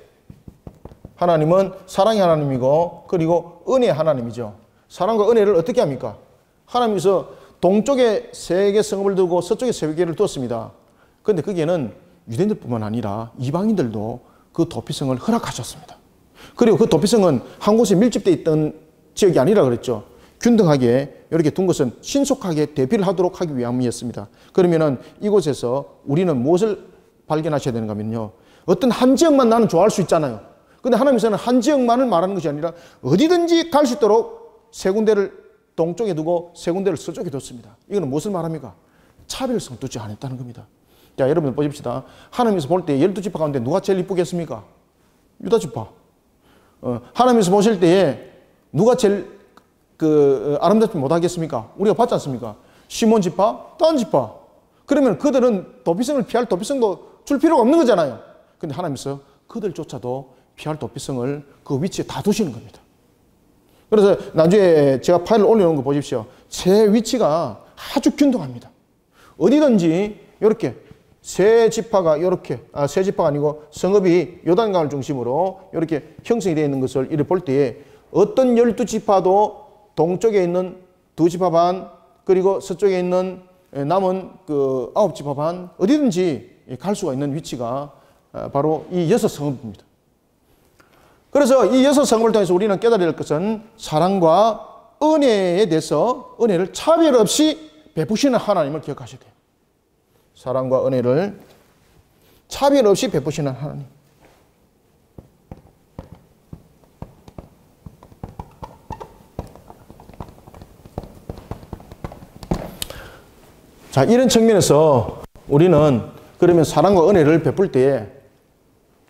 하나님은 사랑의 하나님이고 그리고 은혜의 하나님이죠. 사랑과 은혜를 어떻게 합니까? 하나님께서 동쪽에 3개 성읍을 두고 서쪽에 3개를 두었습니다. 그런데 거기에는 유대인들뿐만 아니라 이방인들도 그 도피성을 허락하셨습니다. 그리고 그 도피성은 한 곳에 밀집되어 있던 지역이 아니라 그랬죠. 균등하게 이렇게 둔 것은 신속하게 대피를 하도록 하기 위함이었습니다. 그러면은 이곳에서 우리는 무엇을 발견하셔야 되는가 하면요, 어떤 한 지역만 나는 좋아할 수 있잖아요. 근데 하나님께서는 한 지역만을 말하는 것이 아니라 어디든지 갈 수 있도록 3군데를 동쪽에 두고 3군데를 서쪽에 뒀습니다. 이거는 무엇을 말합니까? 차별성 두지 않았다는 겁니다. 자, 여러분들 보십시다. 하나님께서 볼 때 12지파 가운데 누가 제일 이쁘겠습니까? 유다지파. 하나님께서 보실 때에 누가 제일 아름답지 못하겠습니까? 우리가 봤지 않습니까? 시몬 지파, 단 지파. 그러면 그들은 도피성을 피할 도피성도 줄 필요가 없는 거잖아요. 근데 하나님께서 그들조차도 피할 도피성을 그 위치에 다 두시는 겁니다. 그래서 나중에 제가 파일을 올려놓은 거 보십시오. 제 위치가 아주 균등합니다. 어디든지 이렇게 세 지파가 이렇게, 세 지파가 아니고 성읍이 요단강을 중심으로 이렇게 형성이 되어 있는 것을 이렇게 볼 때에 어떤 12지파도 동쪽에 있는 2지파 반, 그리고 서쪽에 있는 남은 그 9지 법안 어디든지 갈 수가 있는 위치가 바로 이 6성읍입니다. 그래서 이 6성읍을 통해서 우리는 깨달아야 할 것은 사랑과 은혜에 대해서 은혜를 차별 없이 베푸시는 하나님을 기억하셔야 돼요. 사랑과 은혜를 차별 없이 베푸시는 하나님. 자, 이런 측면에서 우리는 그러면 사랑과 은혜를 베풀 때에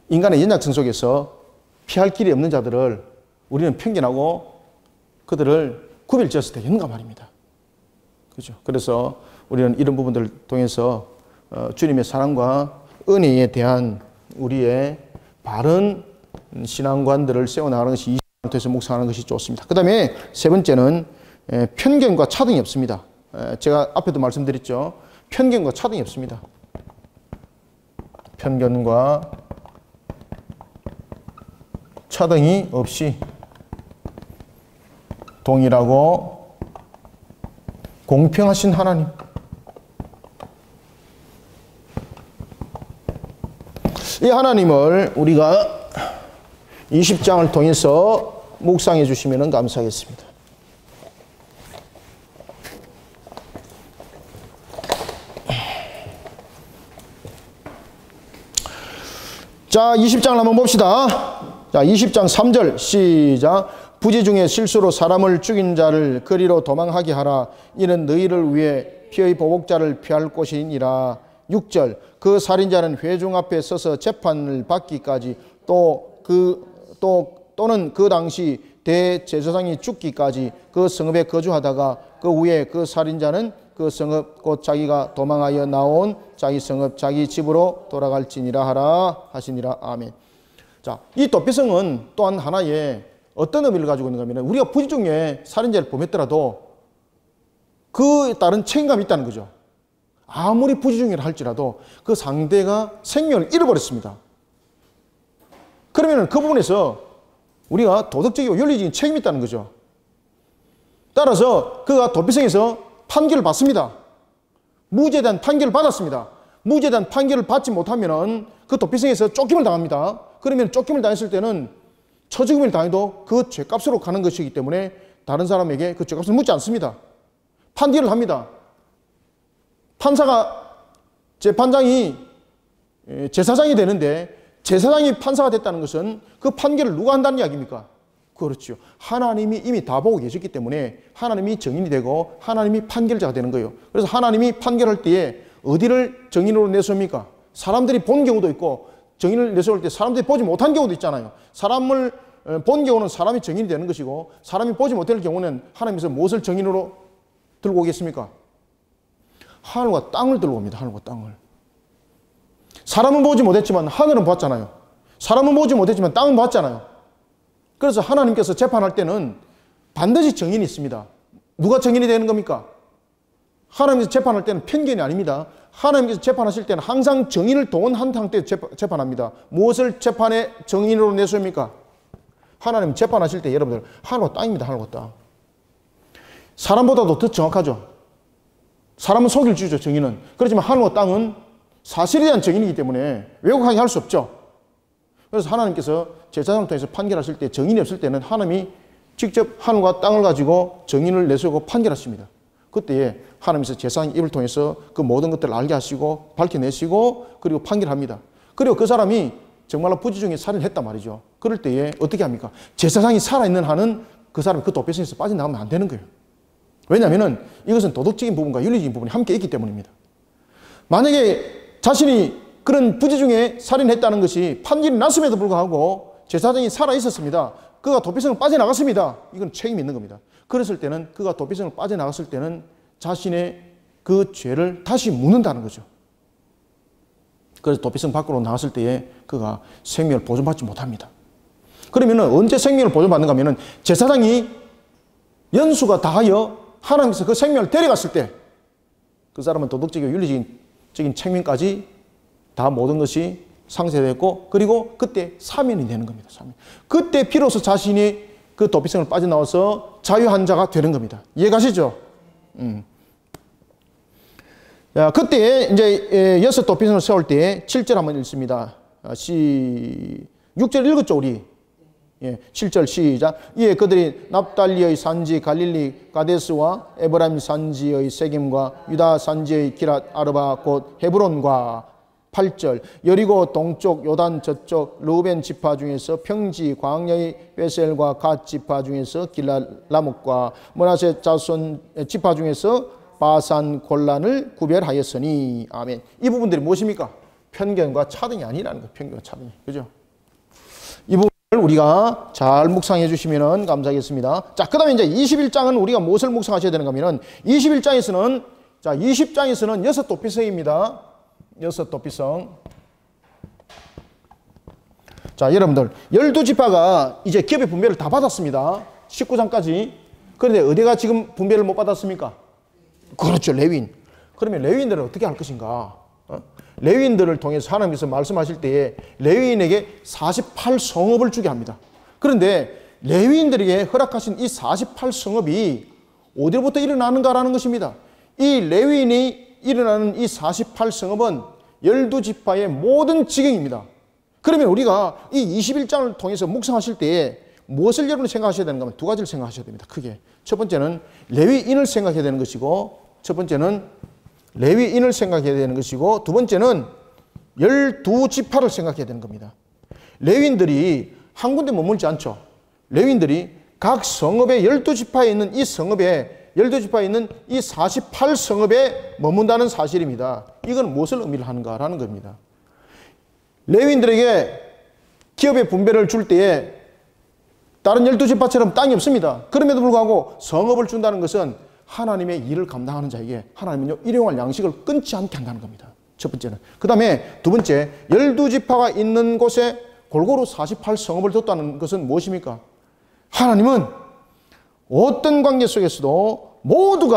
인간의 연약성 속에서 피할 길이 없는 자들을 우리는 편견하고 그들을 구별지었을 때 있는가 말입니다. 그죠? 그래서 우리는 이런 부분들을 통해서 주님의 사랑과 은혜에 대한 우리의 바른 신앙관들을 세워나가는 것이 이 시간을 통해서 묵상하는 것이 좋습니다. 그 다음에 세 번째는 편견과 차등이 없습니다. 제가 앞에도 말씀드렸죠. 편견과 차등이 없습니다. 편견과 차등이 없이 동일하고 공평하신 하나님. 이 하나님을 우리가 20장을 통해서 묵상해 주시면 감사하겠습니다. 자, 20장을 한번 봅시다. 자, 20장 3절 시작. 부지 중에 실수로 사람을 죽인 자를 거리로 도망하게 하라. 이는 너희를 위해 피의 보복자를 피할 곳이니라. 6절 그 살인자는 회중 앞에 서서 재판을 받기까지 또는 그 당시 대제사장이 죽기까지 그 성읍에 거주하다가 그 후에 그 살인자는 그 성읍 곧 자기가 도망하여 나온 자기 성읍 자기 집으로 돌아갈지니라 하라 하시니라. 아멘. 자, 이 도피성은 또한 하나의 어떤 의미를 가지고 있는가 하면 우리가 부지 중에 살인자를 범했더라도 그에 따른 책임감이 있다는 거죠. 아무리 부지 중이라 할지라도 그 상대가 생명을 잃어버렸습니다. 그러면 그 부분에서 우리가 도덕적이고 윤리적인 책임이 있다는 거죠. 따라서 그가 도피성에서 판결을 받습니다. 무죄에 대한 판결을 받았습니다. 무죄에 대한 판결을 받지 못하면 그 도피성에서 쫓김을 당합니다. 그러면 쫓김을 당했을 때는 처죽음을 당해도 그 죄값으로 가는 것이기 때문에 다른 사람에게 그 죄값을 묻지 않습니다. 판결을 합니다. 판사가 재판장이 제사장이 되는데 제사장이 판사가 됐다는 것은 그 판결을 누가 한다는 이야기입니까? 그렇죠. 하나님이 이미 다 보고 계셨기 때문에 하나님이 정인이 되고 하나님이 판결자가 되는 거예요. 그래서 하나님이 판결할 때에 어디를 정인으로 내세웁니까? 사람들이 본 경우도 있고 정인을 내세울 때 사람들이 보지 못한 경우도 있잖아요. 사람을 본 경우는 사람이 정인이 되는 것이고 사람이 보지 못할 경우는 하나님께서 무엇을 정인으로 들고 오겠습니까? 하늘과 땅을 들고 옵니다. 하늘과 땅을. 사람은 보지 못했지만 하늘은 봤잖아요. 사람은 보지 못했지만 땅은 봤잖아요. 그래서 하나님께서 재판할 때는 반드시 정인이 있습니다. 누가 정인이 되는 겁니까? 하나님께서 재판할 때는 편견이 아닙니다. 하나님께서 재판하실 때는 항상 정인을 동원한 상태에서 재판합니다. 무엇을 재판의 정인으로 내세웁니까? 하나님 재판하실 때 여러분들 하늘과 땅입니다. 하늘과 땅. 사람보다도 더 정확하죠. 사람은 속일 주죠. 정인은. 그렇지만 하늘과 땅은 사실에 대한 정인이기 때문에 왜곡하게 할 수 없죠. 그래서 하나님께서 제사장을 통해서 판결하실 때 정인이 없을 때는 하나님이 직접 하늘과 땅을 가지고 정인을 내세우고 판결하십니다. 그때에 하나님께서 제사장 입을 통해서 그 모든 것들을 알게 하시고 밝혀내시고 그리고 판결합니다. 그리고 그 사람이 정말로 부지 중에 살인을 했단 말이죠. 그럴 때에 어떻게 합니까? 제사장이 살아있는 한은 그 사람이 그 도피성에서 빠져나가면 안 되는 거예요. 왜냐하면 이것은 도덕적인 부분과 윤리적인 부분이 함께 있기 때문입니다. 만약에 자신이 그런 부지 중에 살인했다는 것이 판결이 났음에도 불구하고 제사장이 살아있었습니다. 그가 도피성을 빠져나갔습니다. 이건 책임이 있는 겁니다. 그랬을 때는 그가 도피성을 빠져나갔을 때는 자신의 그 죄를 다시 묻는다는 거죠. 그래서 도피성 밖으로 나갔을 때에 그가 생명을 보존받지 못합니다. 그러면 언제 생명을 보존받는가 하면 제사장이 연수가 다하여 하나님께서 그 생명을 데려갔을 때 그 사람은 도덕적이고 윤리적인 책임까지 다 모든 것이 상쇄됐고 그리고 그때 사면이 되는 겁니다. 사면. 그때 비로소 자신이 그 도피성을 빠져나와서 자유한 자가 되는 겁니다. 이해가시죠? 그때 이제 여섯 도피성을 세울 때 7절 한번 읽습니다. 6절 읽었죠, 우리? 예, 7절 시작. 이에 그들이 납달리의 산지 갈릴리 가데스와 에브라임 산지의 세겜과 유다 산지의 기랏 아르바 곧 헤브론과 8절 여리고 동쪽 요단 저쪽 르우벤 지파 중에서 평지 광야의 베셀과 갓 지파 중에서 길랏 라목과 므낫세 자손 지파 중에서 바산 골란을 구별하였으니. 아멘. 이 부분들이 무엇입니까? 편견과 차등이 아니라는 거예요. 편견과 차등이. 그죠? 이 부분을 우리가 잘 묵상해 주시면 감사하겠습니다. 자, 그 다음에 이제 21장은 우리가 무엇을 묵상하셔야 되는가 하면은 21장에서는, 자, 20장에서는 여섯 도피성입니다. 여섯 도피성. 자, 여러분들 12지파가 이제 기업의 분배를 다 받았습니다. 19장까지. 그런데 어디가 지금 분배를 못 받았습니까? 그렇죠, 레위인. 그러면 레위인들은 어떻게 할 것인가? 레위인들을 통해서 하나님께서 말씀하실 때에 레위인에게 48성읍을 주게 합니다. 그런데 레위인들에게 허락하신 이 48성읍이 어디로부터 일어나는가라는 것입니다. 이 레위인이 일어나는 이 48성읍은 12지파의 모든 지경입니다. 그러면 우리가 이 21장을 통해서 묵상하실 때에 무엇을 여러분이 생각하셔야 되는가 하면 두 가지를 생각하셔야 됩니다. 크게. 첫 번째는 레위인을 생각해야 되는 것이고, 첫 번째는 레위인을 생각해야 되는 것이고, 두 번째는 12지파를 생각해야 되는 겁니다. 레위인들이 한 군데 머물지 않죠. 레위인들이 각 성읍의 12지파에 있는 이 성읍에 12지파에 있는 이 48성읍에 머문다는 사실입니다. 이건 무엇을 의미를 하는가라는 겁니다. 레위인들에게 기업의 분배를 줄 때에 다른 12지파처럼 땅이 없습니다. 그럼에도 불구하고 성읍을 준다는 것은 하나님의 일을 감당하는 자에게 하나님은요, 일용할 양식을 끊지 않게 한다는 겁니다. 첫 번째는. 그 다음에 두 번째, 12지파가 있는 곳에 골고루 48성읍을 뒀다는 것은 무엇입니까? 하나님은 어떤 관계 속에서도 모든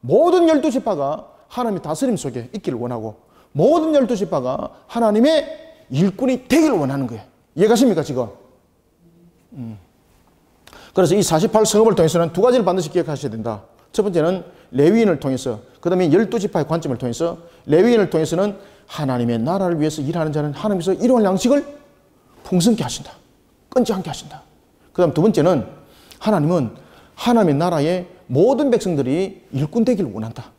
12지파가 하나님의 다스림 속에 있기를 원하고, 모든 12지파가 하나님의 일꾼이 되기를 원하는 거예요. 이해가십니까, 지금? 그래서 이 48성읍을 통해서는 두 가지를 반드시 기억하셔야 된다. 첫 번째는 레위인을 통해서, 그 다음에 12지파의 관점을 통해서, 레위인을 통해서는 하나님의 나라를 위해서 일하는 자는 하나님께서 일용할 양식을 풍성케 하신다. 끊지 않게 하신다. 그 다음 두 번째는 하나님은 하나님의 나라의 모든 백성들이 일꾼 되기를 원한다.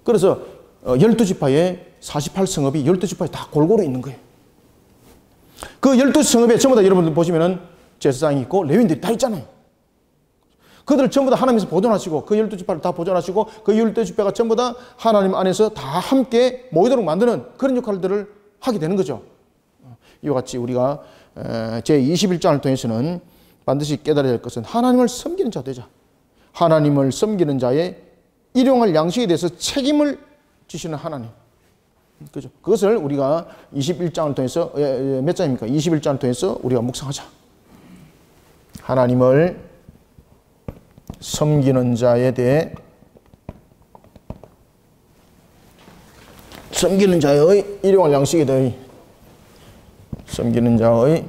그래서 12지파의 48성읍이 12지파에 다 골고루 있는 거예요. 그 12성읍에 전부 다 여러분들 보시면은 제사장이 있고 레위인들이 다 있잖아요. 그들을 전부 다 하나님께서 보존하시고, 그 12지파를 다 보존하시고, 그 12지파가 전부 다 하나님 안에서 다 함께 모이도록 만드는 그런 역할들을 하게 되는 거죠. 이와 같이 우리가 제21장을 통해서는 반드시 깨달아야 할 것은 하나님을 섬기는 자 되자. 하나님을 섬기는 자의 일용할 양식에 대해서 책임을 지시는 하나님. 그죠? 그것을 우리가 21장을 통해서, 몇 장입니까? 21장을 통해서 우리가 묵상하자. 하나님을 섬기는 자에 대해, 섬기는 자의 일용할 양식에 대해, 섬기는 자의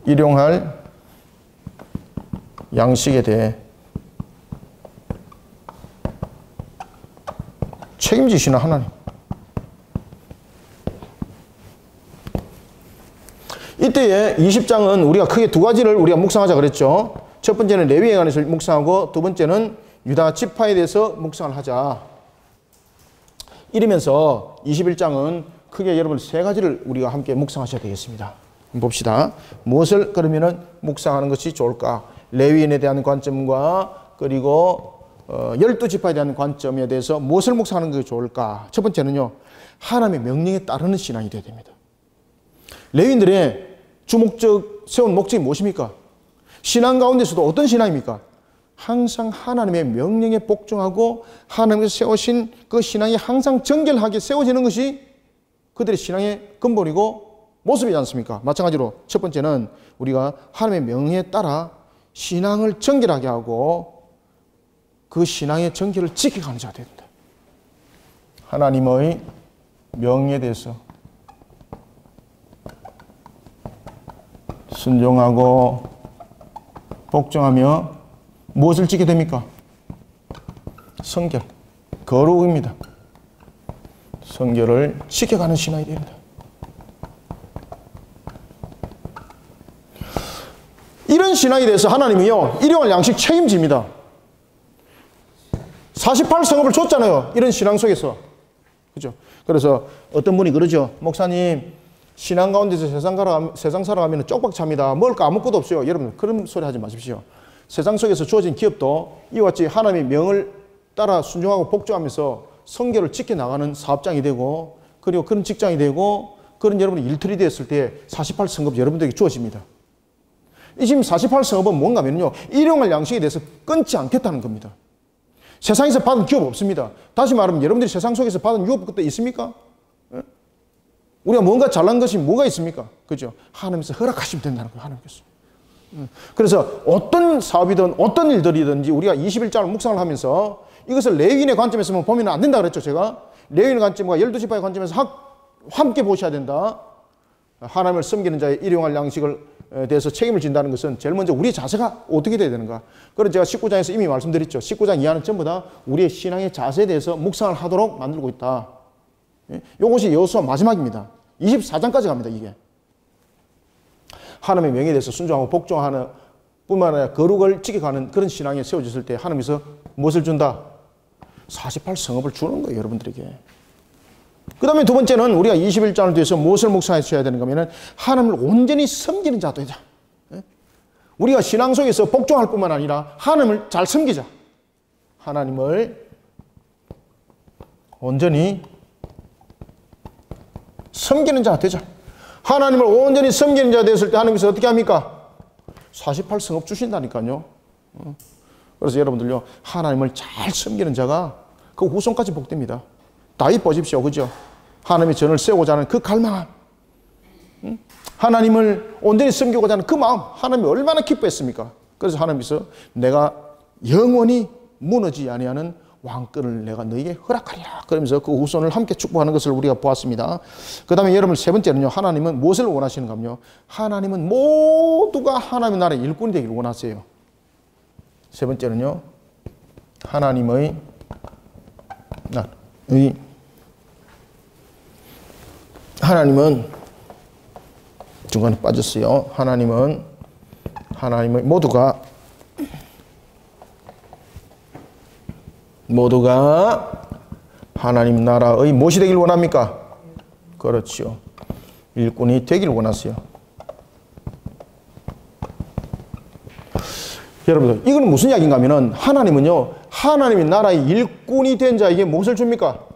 일용할 양식에 대해 책임지시는 하나님. 이때에 20장은 우리가 크게 두 가지를 우리가 묵상하자 그랬죠. 첫 번째는 레위에 관해서 묵상하고, 두 번째는 유다 지파에 대해서 묵상을 하자. 이러면서 21장은 크게 여러분 세 가지를 우리가 함께 묵상하셔야 되겠습니다. 봅시다. 무엇을 그러면은 묵상하는 것이 좋을까? 레위인에 대한 관점과 그리고 12지파에 대한 관점에 대해서 무엇을 묵상하는 것이 좋을까? 첫 번째는요, 하나님의 명령에 따르는 신앙이 되어야 됩니다. 레위인들의 주목적 세운 목적이 무엇입니까? 신앙 가운데서도 어떤 신앙입니까? 항상 하나님의 명령에 복종하고 하나님께서 세우신 그 신앙이 항상 정결하게 세워지는 것이 그들의 신앙의 근본이고 모습이지 않습니까? 마찬가지로 첫 번째는 우리가 하나님의 명령에 따라 신앙을 정결하게 하고 그 신앙의 정결을 지켜가는 자가 된다. 하나님의 명령에 대해서 순종하고 복종하며 무엇을 지게 됩니까? 성결. 거룩입니다. 성결을 지켜가는 신앙이 됩니다. 이런 신앙에 대해서 하나님이요, 일용할 양식 책임집니다. 48성읍을 줬잖아요. 이런 신앙 속에서. 그죠? 그래서 어떤 분이 그러죠. 목사님, 신앙 가운데서 세상 살아가면 쪽박 찹니다. 먹을 거 아무것도 없어요. 여러분, 그런 소리 하지 마십시오. 세상 속에서 주어진 기업도 이와 같이 하나님의 명을 따라 순종하고 복종하면서 성결을 지켜나가는 사업장이 되고, 그리고 그런 직장이 되고, 그런 여러분의 일터리 되었을 때 48성읍 여러분들에게 주어집니다. 이 지금 48성읍은 뭔가 하면요, 일용할 양식에 대해서 끊지 않겠다는 겁니다. 세상에서 받은 기업 없습니다. 다시 말하면 여러분들이 세상 속에서 받은 유업 그때 있습니까? 우리가 뭔가 잘난 것이 뭐가 있습니까? 그죠? 하나님께서 허락하시면 된다는 거예요. 하나님께서. 그래서 어떤 사업이든 어떤 일들이든지 우리가 21장을 묵상을 하면서 이것을 레위인의 관점에서 보면 안 된다 그랬죠. 제가 레위인의 관점과 12지파의 관점에서 함께 보셔야 된다. 하나님을 섬기는 자의 일용할 양식을 대해서 책임을 진다는 것은 제일 먼저 우리 자세가 어떻게 돼야 되는가. 그래서 제가 19장에서 이미 말씀드렸죠. 19장 이하는 전부 다 우리의 신앙의 자세에 대해서 묵상을 하도록 만들고 있다. 이것이 여호수아 마지막입니다. 24장까지 갑니다. 이게 하나님의 명에 대해서 순종하고 복종하는 뿐만 아니라 거룩을 지켜가는 그런 신앙에 세워졌을 때 하나님께서 무엇을 준다? 48성읍을 주는 거예요. 여러분들에게. 그 다음에 두 번째는 우리가 21장을 통해서 무엇을 묵상하셔야 되는가 하면 하나님을 온전히 섬기는 자도 되자. 우리가 신앙 속에서 복종할 뿐만 아니라 하나님을 잘 섬기자. 하나님을 온전히 섬기는 자가 되자. 하나님을 온전히 섬기는 자가 됐을 때 하나님께서 어떻게 합니까? 48성읍 주신다니까요. 그래서 여러분들요, 하나님을 잘 섬기는 자가 그 후손까지 복됩니다. 다윗 보십시오. 그죠? 하나님의 전을 세우고자 하는 그 갈망함. 하나님을 온전히 섬기고자 하는 그 마음. 하나님이 얼마나 기뻐했습니까? 그래서 하나님께서 내가 영원히 무너지지 아니하는 왕권을 내가 너에게 허락하리라. 그러면서 그 후손을 함께 축복하는 것을 우리가 보았습니다. 그 다음에 여러분 세 번째는요. 하나님은 무엇을 원하시는가요? 하나님은 모두가 하나님의 나라의 일꾼이 되기를 원하세요. 세 번째는요. 하나님의 하나님은 중간에 빠졌어요. 하나님의 모두가 하나님 나라의 무엇이 되길 원합니까? 그렇죠. 일꾼이 되길 원하세요. 여러분들, 이건 무슨 이야기인가 하면은 하나님은요, 하나님의 나라의 일꾼이 된 자에게 무엇을 줍니까?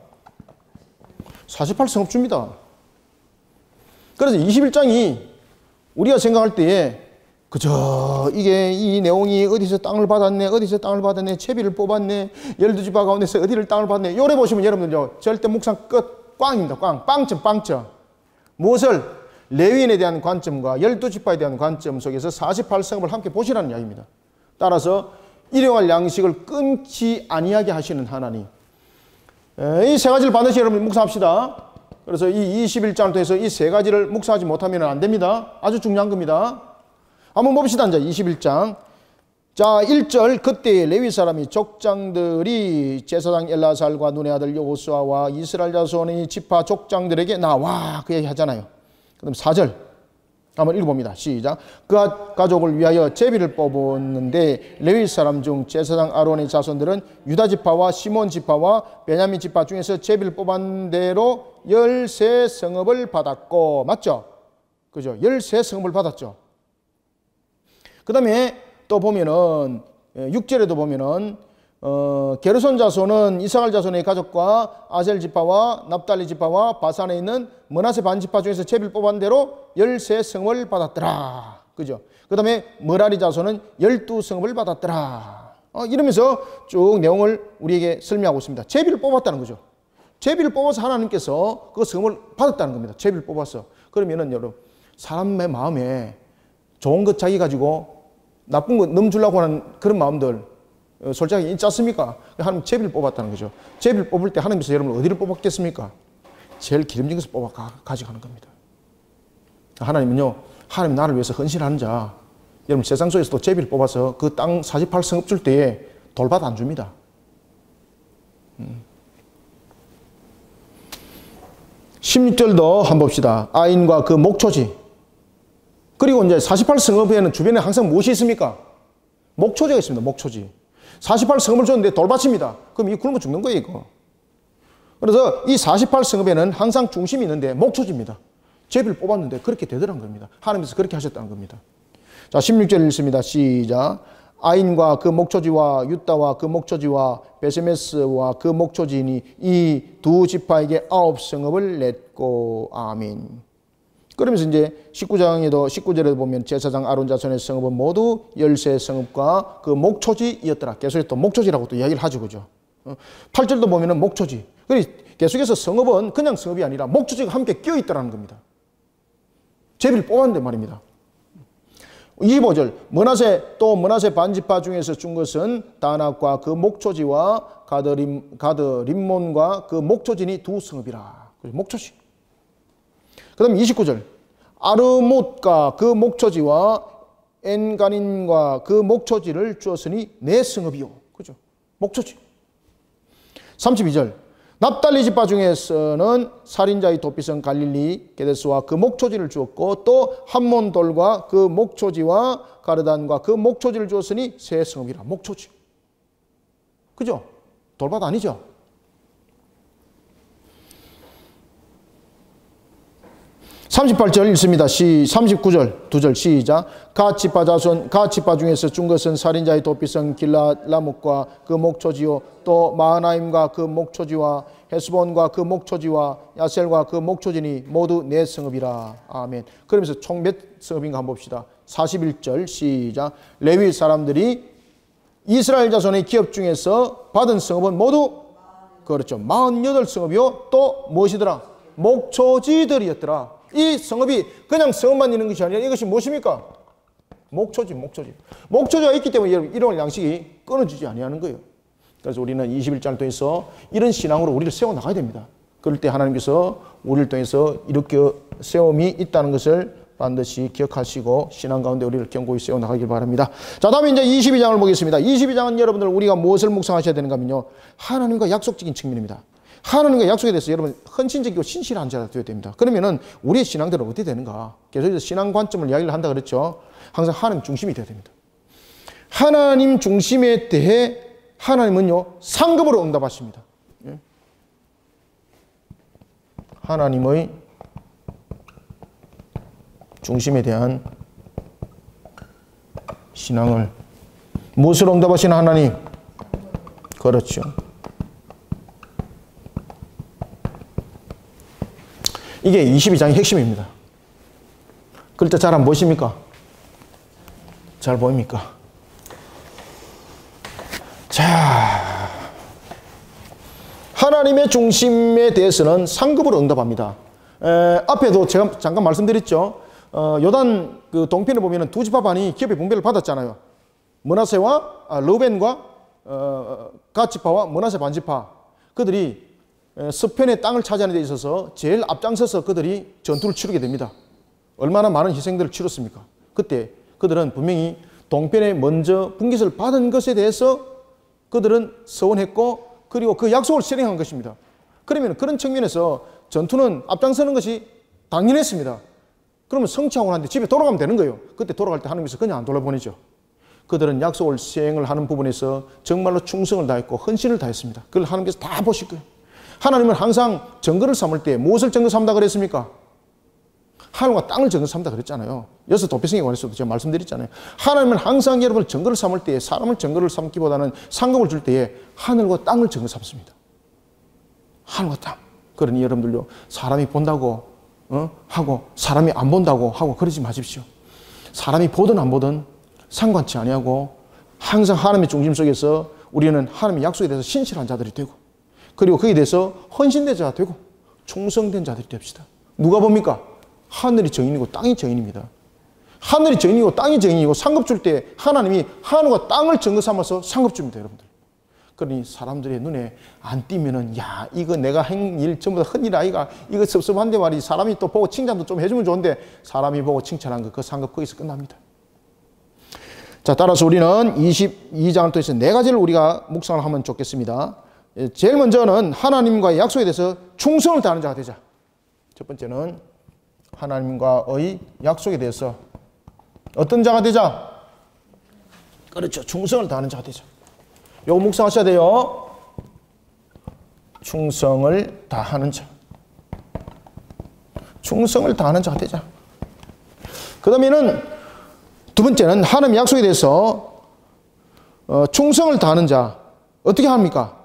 48성읍 줍니다. 그래서 21장이 우리가 생각할 때에 그저 이게 이 내용이 어디서 땅을 받았네, 채비를 뽑았네, 12지파 가운데서 어디를 땅을 받네. 요래 보시면 여러분들요, 절대 묵상 끝 꽝입니다. 빵점. 무엇을? 레위인에 대한 관점과 12지파에 대한 관점 속에서 48성읍을 함께 보시라는 이야기입니다. 따라서 일용할 양식을 끊지 아니하게 하시는 하나님. 이 세 가지를 반드시 여러분 묵상합시다. 그래서 이 21장을 통해서 이 세 가지를 묵상하지 못하면 안 됩니다. 아주 중요한 겁니다. 한번 봅시다. 이제 21장. 자, 1절. 그때 레위 사람이 족장들이 제사장 엘라살과 눈의 아들 여호수아와 이스라엘 자손의 지파 족장들에게 나와. 그 얘기 하잖아요. 그다음 4절. 한번 읽어봅니다. 시작. 그 가족을 위하여 제비를 뽑았는데 레위 사람 중 제사장 아론의 자손들은 유다 지파와 시몬 지파와 베냐민 지파 중에서 제비를 뽑은 대로 13성읍을 받았고, 맞죠? 그죠? 13성읍을 받았죠. 그 다음에 또 보면은 6절에도 보면은 게르손 자손은 이스라엘 자손의 가족과 아셀 지파와 납달리 지파와 바산에 있는 므낫세 반 지파 중에서 제비를 뽑은 대로 13성읍을 받았더라. 그죠? 그 다음에 머라리 자손은 12성읍을 받았더라. 이러면서 쭉 내용을 우리에게 설명하고 있습니다. 제비를 뽑았다는 거죠. 제비를 뽑아서 하나님께서 그 성읍을 받았다는 겁니다. 제비를 뽑아서. 그러면은 여러분, 사람의 마음에 좋은 것 자기 가지고 나쁜 거 넘주려고 하는 그런 마음들 솔직하게 있지 않습니까? 하나님 제비를 뽑았다는 거죠. 제비를 뽑을 때 하나님께서 여러분 어디를 뽑았겠습니까? 제일 기름진 것을 뽑아 가져가는 겁니다. 하나님은요, 하나님 나를 위해서 헌신하는 자, 여러분 세상 속에서도 제비를 뽑아서 그 땅 48성읍 줄 때에 돌밭 안 줍니다. 16절도 한번 봅시다. 아인과 그 목초지. 그리고 이제 48성읍에는 주변에 항상 무엇이 있습니까? 목초지가 있습니다. 목초지. 48성읍을 줬는데 돌밭입니다. 그럼 이 굶어 죽는 거예요, 이거. 그래서 이 48성읍에는 항상 중심이 있는데 목초지입니다. 제비를 뽑았는데 그렇게 되더란 겁니다. 하나님께서 그렇게 하셨다는 겁니다. 자, 16절 읽습니다. 시작. 아인과 그 목초지와 유다와 그 목초지와 베세메스와 그 목초지니 이 두 지파에게 9성읍을 냈고. 아멘. 그러면서 이제 19절에도 보면 제사장 아론 자손의 성읍은 모두 13성읍과 그 목초지였더라. 계속해서 또 목초지라고 또 이야기를 하죠. 그죠? 8절도 보면은 목초지. 계속해서 성읍은 그냥 성읍이 아니라 목초지가 함께 껴있더라는 겁니다. 제비를 뽑았는데 말입니다. 25절 머나세 반지파 중에서 준 것은 다낙과 그 목초지와 가드림몬과 그 목초지니 두 성읍이라. 목초지. 그 다음 29절 아르못과 그 목초지와 엔가닌과 그 목초지를 주었으니 네 성읍이요. 그죠? 목초지. 32절 납달리 지파 중에서는 살인자의 도피성 갈릴리 게데스와 그 목초지를 주었고 또 함몬돌과 그 목초지와 가르단과 그 목초지를 주었으니 세 성읍이라. 목초지. 그죠? 돌밭 아니죠? 38절 읽습니다. 39절 두 절 시작. 갓 지파 중에서 준 것은 살인자의 도피성 길라라못과 그 목초지요 또 마하나임과 그 목초지와 헤스본과 그 목초지와 야셀과 그 목초지니 모두 네 성읍이라. 아멘. 그러면서 총 몇 성읍인가 한번 봅시다. 41절 시작. 레위 사람들이 이스라엘 자손의 기업 중에서 받은 성읍은 모두 그렇죠. 48성읍이요 또 무엇이더라? 목초지들이었더라. 이 성읍이 그냥 성읍만 있는 것이 아니라 이것이 무엇입니까? 목초지. 목초지가 있기 때문에 이런 양식이 끊어지지 아니하는 거예요. 그래서 우리는 21장을 통해서 이런 신앙으로 우리를 세워나가야 됩니다. 그럴 때 하나님께서 우리를 통해서 이렇게 세움이 있다는 것을 반드시 기억하시고 신앙 가운데 우리를 견고히 세워나가길 바랍니다. 자, 다음에 이제 22장을 보겠습니다. 22장은 여러분들 우리가 무엇을 묵상하셔야 되는가 하면요. 하나님과 약속적인 측면입니다. 하나님과 약속에 대해서 여러분 헌신적이고 신실한 자가 되어야 됩니다. 그러면은 우리의 신앙들은 어떻게 되는가? 계속해서 신앙 관점을 이야기를 한다 그랬죠. 항상 하나님 중심이 되어야 됩니다. 하나님 중심에 대해 하나님은요 상급으로 응답하십니다. 하나님의 중심에 대한 신앙을 무엇으로 응답하시는 하나님? 그렇죠. 이게 22장의 핵심입니다. 글자 잘 안 보이십니까? 잘 보입니까? 자, 하나님의 중심에 대해서는 상급으로 응답합니다. 앞에도 제가 잠깐 말씀드렸죠. 요단 그 동편에 보면은 두 지파 반이 기업의 분배를 받았잖아요. 므낫세와 르벤과 갓 지파와 므낫세 반지파. 그들이 서편의 땅을 차지하는 데 있어서 제일 앞장서서 그들이 전투를 치르게 됩니다. 얼마나 많은 희생들을 치렀습니까? 그때 그들은 분명히 동편에 먼저 분깃을 받은 것에 대해서 그들은 서원했고 그리고 그 약속을 실행한 것입니다. 그러면 그런 측면에서 전투는 앞장서는 것이 당연했습니다. 그러면 성취하고 난 뒤에 집에 돌아가면 되는 거예요. 그때 돌아갈 때 하나님께서 그냥 안 돌아보내죠. 그들은 약속을 시행을 하는 부분에서 정말로 충성을 다했고 헌신을 다했습니다. 그걸 하나님께서 다 보실 거예요. 하나님은 항상 정거를 삼을 때 무엇을 정거 삼다 그랬습니까? 하늘과 땅을 정거 삼다 그랬잖아요. 여기서 도피성에 관해서도 제가 말씀드렸잖아요. 하나님은 항상 여러분을 정거를 삼을 때에 사람을 정거를 삼기보다는 상급을 줄 때에 하늘과 땅을 정거 삼습니다. 하늘과 땅. 그러니 여러분들요 사람이 본다고 하고 사람이 안 본다고 하고 그러지 마십시오. 사람이 보든 안 보든 상관치 아니하고 항상 하나님의 중심 속에서 우리는 하나님의 약속에 대해서 신실한 자들이 되고 그리고 거기에 대해서 헌신된 자가 되고 충성된 자들이 됩시다. 누가 봅니까? 하늘이 정인이고 땅이 정인입니다. 하늘이 정인이고 땅이 정인이고 상급 줄 때 하나님이 하늘과 땅을 정거 삼아서 상급 줍니다, 여러분들. 그러니 사람들의 눈에 안 띄면은 야 이거 내가 한 일 전부 다 큰 일 아이가 이거 섭섭한데 말이지. 사람이 또 보고 칭찬도 좀 해주면 좋은데 사람이 보고 칭찬한 거 그 상급 거기서 끝납니다. 자, 따라서 우리는 22장을 통해서 네 가지를 우리가 묵상을 하면 좋겠습니다. 제일 먼저는 하나님과의 약속에 대해서 충성을 다하는 자가 되자. 첫 번째는 하나님과의 약속에 대해서 어떤 자가 되자? 그렇죠. 충성을 다하는 자가 되자. 요거 묵상하셔야 돼요. 충성을 다하는 자. 충성을 다하는 자가 되자. 그 다음에는 두 번째는 하나님의 약속에 대해서 충성을 다하는 자. 어떻게 합니까?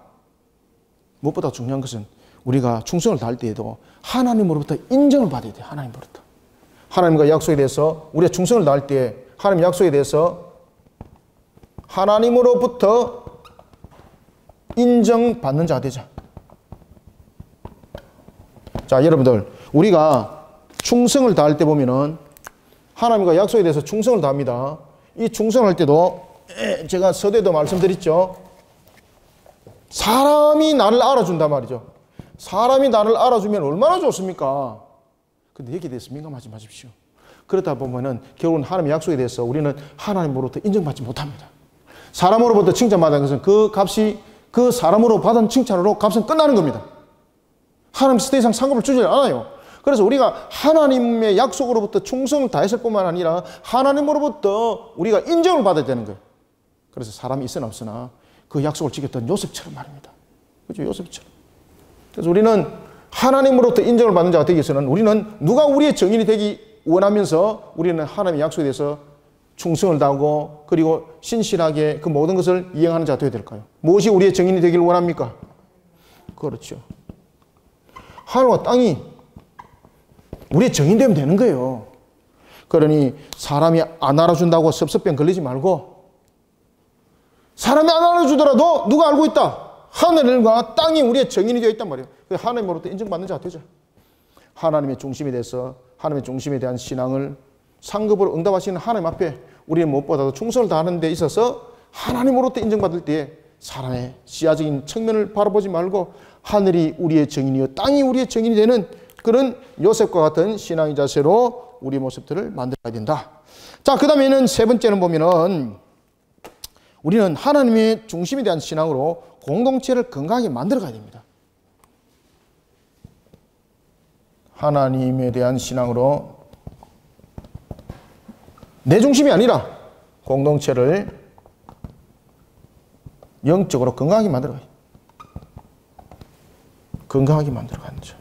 무엇보다 중요한 것은 우리가 충성을 다할 때에도 하나님으로부터 인정을 받아야 돼요. 하나님으로부터. 하나님과 약속에 대해서 우리가 충성을 다할 때 하나님의 약속에 대해서 하나님으로부터 인정받는 자가 되자. 자, 여러분들, 우리가 충성을 다할 때 보면은 하나님과 약속에 대해서 충성을 다합니다. 이 충성할 때도 제가 서두에도 말씀드렸죠. 사람이 나를 알아준단 말이죠. 사람이 나를 알아주면 얼마나 좋습니까? 근데 여기에 대해서 민감하지 마십시오. 그러다 보면은 결국은 하나님의 약속에 대해서 우리는 하나님으로부터 인정받지 못합니다. 사람으로부터 칭찬받은 것은 그 값이 그 사람으로 받은 칭찬으로 값은 끝나는 겁니다. 하나님께서 더 이상 상급을 주지 않아요. 그래서 우리가 하나님의 약속으로부터 충성을 다했을 뿐만 아니라 하나님으로부터 우리가 인정을 받아야 되는 거예요. 그래서 사람이 있으나 없으나 그 약속을 지켰던 요셉처럼 말입니다. 그렇죠? 요셉처럼. 그래서 우리는 하나님으로부터 인정을 받는 자가 되기 위해서는 우리는 누가 우리의 증인이 되기 원하면서 우리는 하나님의 약속에 대해서 충성을 다하고 그리고 신실하게 그 모든 것을 이행하는 자가 되어야 될까요? 무엇이 우리의 증인이 되기를 원합니까? 그렇죠. 하늘과 땅이 우리의 증인되면 되는 거예요. 그러니 사람이 안 알아준다고 섭섭병 걸리지 말고 사람이 안 알아주더라도 누가 알고 있다? 하늘과 땅이 우리의 증인이 되어 있단 말이에요. 하나님으로부터 인정받는 자가 되죠. 하나님의 중심에 대해서 하나님의 중심에 대한 신앙을 상급으로 응답하시는 하나님 앞에 우리는 무엇보다도 충성을 다하는 데 있어서 하나님으로부터 인정받을 때에 사람의 지하적인 측면을 바라보지 말고 하늘이 우리의 증인이요 땅이 우리의 증인이 되는 그런 요셉과 같은 신앙의 자세로 우리 모습들을 만들어야 된다. 자, 그 다음에는 세 번째는 보면은 우리는 하나님의 중심에 대한 신앙으로 공동체를 건강하게 만들어가야 됩니다. 하나님에 대한 신앙으로 내 중심이 아니라 공동체를 영적으로 건강하게 만들어가요. 건강하게 만들어가는 자.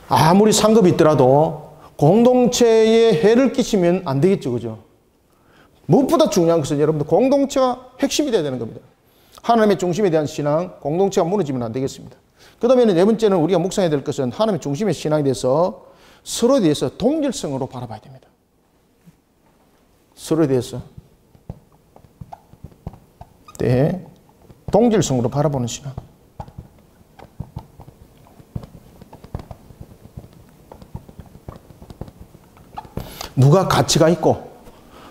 아무리 상급이 있더라도 공동체에 해를 끼치면 안 되겠죠. 그죠? 무엇보다 중요한 것은 여러분들 공동체가 핵심이 되어야 되는 겁니다. 하나님의 중심에 대한 신앙, 공동체가 무너지면 안 되겠습니다. 그 다음에 네 번째는 우리가 묵상해야 될 것은 하나님의 중심의 신앙에 대해서 서로에 대해서 동질성으로 바라봐야 됩니다. 서로에 대해서 동질성으로 바라보는 신앙. 누가 가치가 있고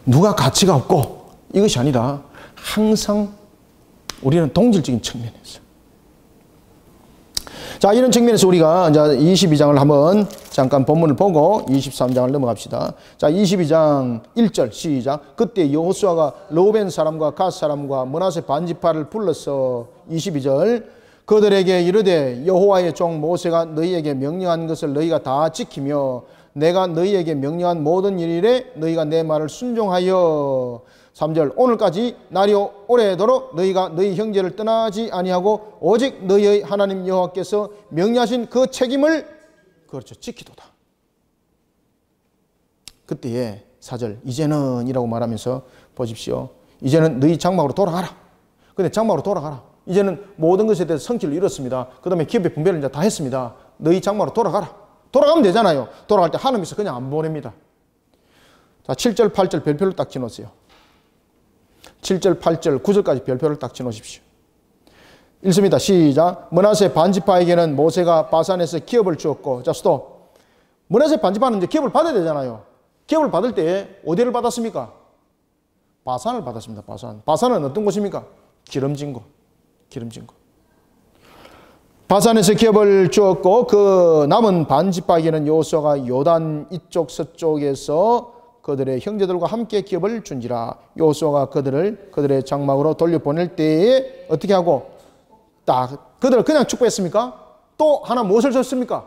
누가 가치가 없고 이것이 아니라 항상 우리는 동질적인 측면에서 자, 이런 측면에서 우리가 이제 22장을 한번 잠깐 본문을 보고 23장을 넘어갑시다. 자, 22장 1절 시작. 그때 여호수아가 르우벤 사람과 갓 사람과 므낫세 반지파를 불러서 22절 그들에게 이르되 여호와의 종 모세가 너희에게 명령한 것을 너희가 다 지키며 내가 너희에게 명령한 모든 일일에 너희가 내 말을 순종하여 3절 오늘까지 날이 오래도록 너희가 너희 형제를 떠나지 아니하고 오직 너희의 하나님 여호와께서 명령하신 그 책임을 그렇죠 지키도다. 그때에 4절 이제는 이라고 말하면서 보십시오. 이제는 너희 장막으로 돌아가라. 근데 장막으로 돌아가라. 이제는 모든 것에 대해서 성취를 이뤘습니다. 그 다음에 기업의 분배를 이제 다 했습니다. 너희 장막으로 돌아가라. 돌아가면 되잖아요. 돌아갈 때 하나님께서 그냥 안 보냅니다. 자, 7절, 8절 별표를 딱 지놓으세요. 7절, 8절, 9절까지 별표를 딱 지놓으십시오. 읽습니다. 시작. 므낫세 반지파에게는 모세가 바산에서 기업을 주었고, 자, 스톱. 므낫세 반지파는 이제 기업을 받아야 되잖아요. 기업을 받을 때 어디를 받았습니까? 바산을 받았습니다. 바산. 바산은 어떤 곳입니까? 기름진 곳. 기름진 곳. 바산에서 기업을 주었고 그 남은 반지파에게는 여호수아가 요단 이쪽 서쪽에서 그들의 형제들과 함께 기업을 준지라. 여호수아가 그들의 장막으로 돌려보낼 때에 어떻게 하고 딱 그들을 그냥 축복했습니까? 또 하나 무엇을 줬습니까?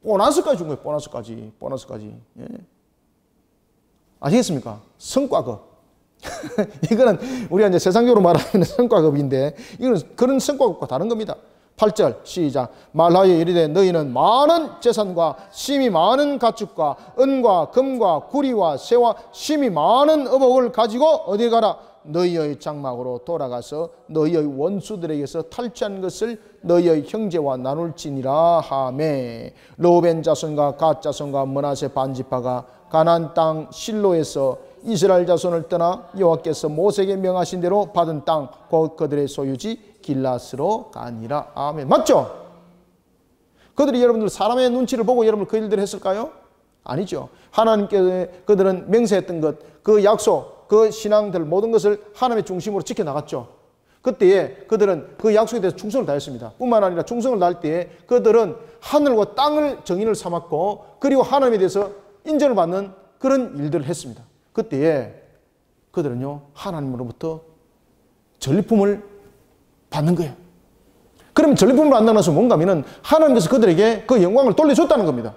보너스까지 준 거예요. 보너스까지. 예. 아시겠습니까? 성과급. 이거는 우리가 이제 세상적으로 말하는 성과급인데 이거는 그런 성과급과 다른 겁니다. 8절 시작. 말하여 이르되 너희는 많은 재산과 심이 많은 가축과 은과 금과 구리와 새와 심이 많은 의복을 가지고 어디 가라? 너희의 장막으로 돌아가서 너희의 원수들에게서 탈취한 것을 너희의 형제와 나눌지니라 하매. 르우벤 자손과 갓 자손과 므낫세 반지파가 가나안 땅 실로에서 이스라엘 자손을 떠나 여호와께서 모세에게 명하신 대로 받은 땅 곧 그들의 소유지 길라스로 가니라. 아멘. 맞죠? 그들이 여러분들 사람의 눈치를 보고 여러분들 그 일들을 했을까요? 아니죠. 하나님께 그들은 맹세했던 것, 그 약속, 그 신앙들 모든 것을 하나님의 중심으로 지켜나갔죠. 그때에 그들은 그 약속에 대해서 충성을 다했습니다. 뿐만 아니라 충성을 다할 때에 그들은 하늘과 땅을 정인을 삼았고 그리고 하나님에 대해서 인정을 받는 그런 일들을 했습니다. 그때에 그들은요 하나님으로부터 전리품을 받는 거예요. 그러면 전리품을 받는 것은 뭔가 하면은 하나님께서 그들에게 그 영광을 돌려줬다는 겁니다.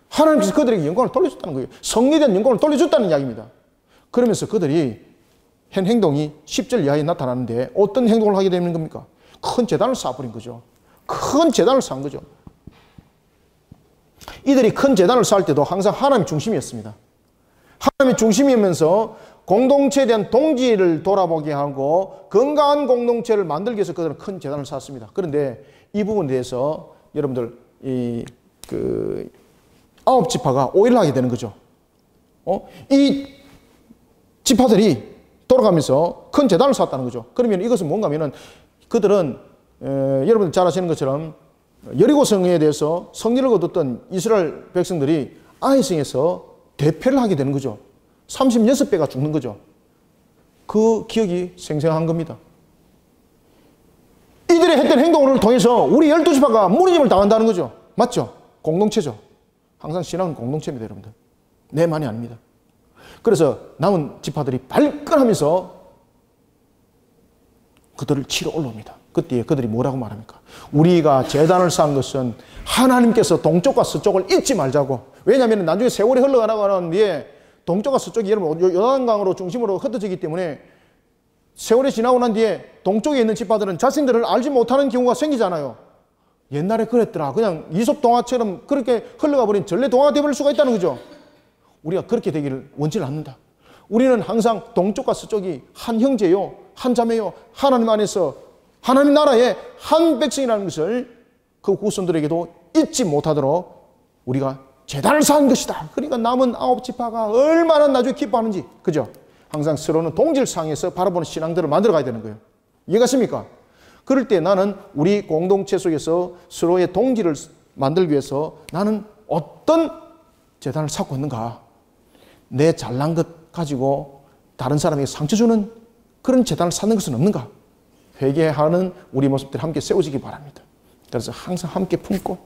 하나님께서 그들에게 영광을 돌려줬다는 거예요. 성리에 대한 영광을 돌려줬다는 이야기입니다. 그러면서 그들이 한 행동이 10절 이하에 나타나는데 어떤 행동을 하게 되는 겁니까? 큰 제단을 쌓아버린 거죠. 큰 제단을 쌓은 거죠. 이들이 큰 제단을 쌓을 때도 항상 하나님의 중심이었습니다. 하나님의 중심이면서 공동체에 대한 동지를 돌아보게 하고 건강한 공동체를 만들기 위해서 그들은 큰 제단을 쌓았습니다. 그런데 이 부분에 대해서 여러분들 아홉 지파가 오해를 하게 되는 거죠. 이 지파들이 돌아가면서 큰 제단을 쌓았다는 거죠. 그러면 이것은 뭔가 하면은 그들은 여러분들 잘 아시는 것처럼 여리고성에 대해서 승리를 거뒀던 이스라엘 백성들이 아이성에서 대패를 하게 되는 거죠. 36배가 죽는 거죠. 그 기억이 생생한 겁니다. 이들의 했던 행동을 통해서 우리 12지파가 무너짐을 당한다는 거죠. 맞죠? 공동체죠. 항상 신앙은 공동체입니다, 여러분들. 내만이 아닙니다. 그래서 남은 지파들이 발끈하면서 그들을 치러 올라옵니다. 그때 그들이 뭐라고 말합니까? 우리가 제단을 쌓은 것은 하나님께서 동쪽과 서쪽을 잊지 말자고. 왜냐하면 나중에 세월이 흘러가는 뒤에 동쪽과 서쪽이 여러분 요단강으로 중심으로 흩어지기 때문에 세월이 지나고 난 뒤에 동쪽에 있는 지파들은 자신들을 알지 못하는 경우가 생기잖아요. 옛날에 그랬더라. 그냥 이솝 동화처럼 그렇게 흘러가 버린 전래 동화가 되어버릴 수가 있다는 거죠. 우리가 그렇게 되기를 원치를 않는다. 우리는 항상 동쪽과 서쪽이 한 형제요, 한 자매요, 하나님 안에서 하나님 나라의 한 백성이라는 것을 그 후손들에게도 잊지 못하도록 우리가 제단을 쌓은 것이다. 그러니까 남은 9지파가 얼마나 나중에 기뻐하는지, 그죠? 항상 서로는 동질상에서 바라보는 신앙들을 만들어 가야 되는 거예요. 이해가십니까? 그럴 때 나는 우리 공동체 속에서 서로의 동질을 만들기 위해서 나는 어떤 제단을 쌓고 있는가? 내 잘난 것 가지고 다른 사람에게 상처 주는 그런 제단을 쌓는 것은 없는가? 회개하는 우리 모습들이 함께 세워지기 바랍니다. 그래서 항상 함께 품고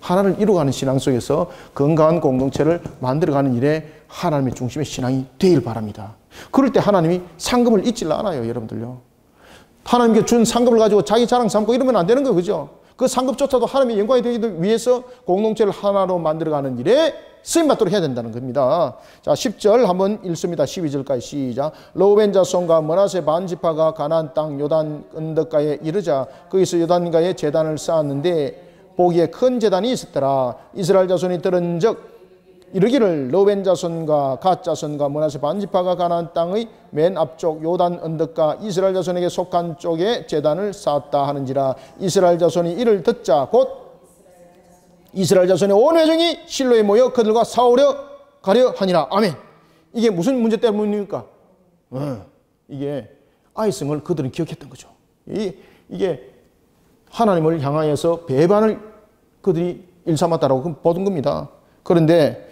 하나를 이루어가는 신앙 속에서 건강한 공동체를 만들어가는 일에 하나님의 중심의 신앙이 되길 바랍니다. 그럴 때 하나님이 상급을 잊질 않아요, 여러분들요. 하나님께 준 상급을 가지고 자기 자랑 삼고 이러면 안 되는 거예요, 그죠? 그 상급조차도 하나님의 영광이 되기 위해서 공동체를 하나로 만들어가는 일에 쓰임받도록 해야 된다는 겁니다. 자, 10절 한번 읽습니다. 12절까지 시작. 르우벤 자손과 므낫세 반지파가 가나안 땅 요단 언덕가에 이르자 거기서 요단가에 제단을 쌓았는데 보기에 큰 제단이 있었더라. 이스라엘 자손이 들은즉 이르기를 르우벤 자손과 갓 자손과 므낫세 반지파가 가나안 땅의 맨 앞쪽 요단 언덕가 이스라엘 자손에게 속한 쪽에 제단을 쌓았다 하는지라. 이스라엘 자손이 이를 듣자 곧 이스라엘 자손의 온 회중이 실로에 모여 그들과 싸우려 가려 하니라. 아멘. 이게 무슨 문제 때문입니까? 이게 아이성을 그들은 기억했던 거죠. 이게 하나님을 향하여서 배반을 그들이 일삼았다라고 보던 겁니다. 그런데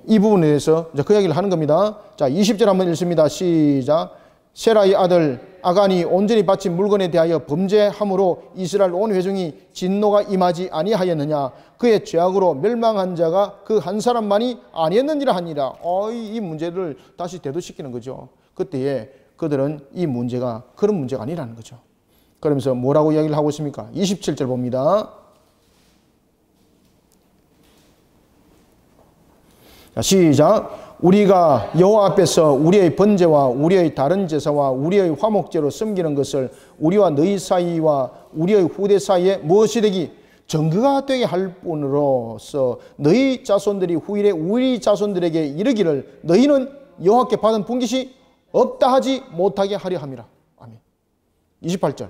이 부분에 대해서 그 이야기를 하는 겁니다. 자, 20절 한번 읽습니다. 시작. 세라의 아들 아간이 온전히 바친 물건에 대하여 범죄함으로 이스라엘 온 회중이 진노가 임하지 아니하였느냐. 그의 죄악으로 멸망한 자가 그 한 사람만이 아니었느니라 하니라. 이 문제를 다시 대두시키는 거죠. 그때에 그들은 이 문제가 그런 문제가 아니라는 거죠. 그러면서 뭐라고 이야기를 하고 있습니까? 27절 봅니다. 자, 시작. 우리가 여호와 앞에서 우리의 번제와 우리의 다른 제사와 우리의 화목제로 섬기는 것을 우리와 너희 사이와 우리의 후대 사이에 무엇이 되기? 증거가 되게 할 뿐으로서 너희 자손들이 후일에 우리 자손들에게 이르기를 너희는 여호와께 받은 분깃이 없다 하지 못하게 하려 함이라. 아멘. 28절.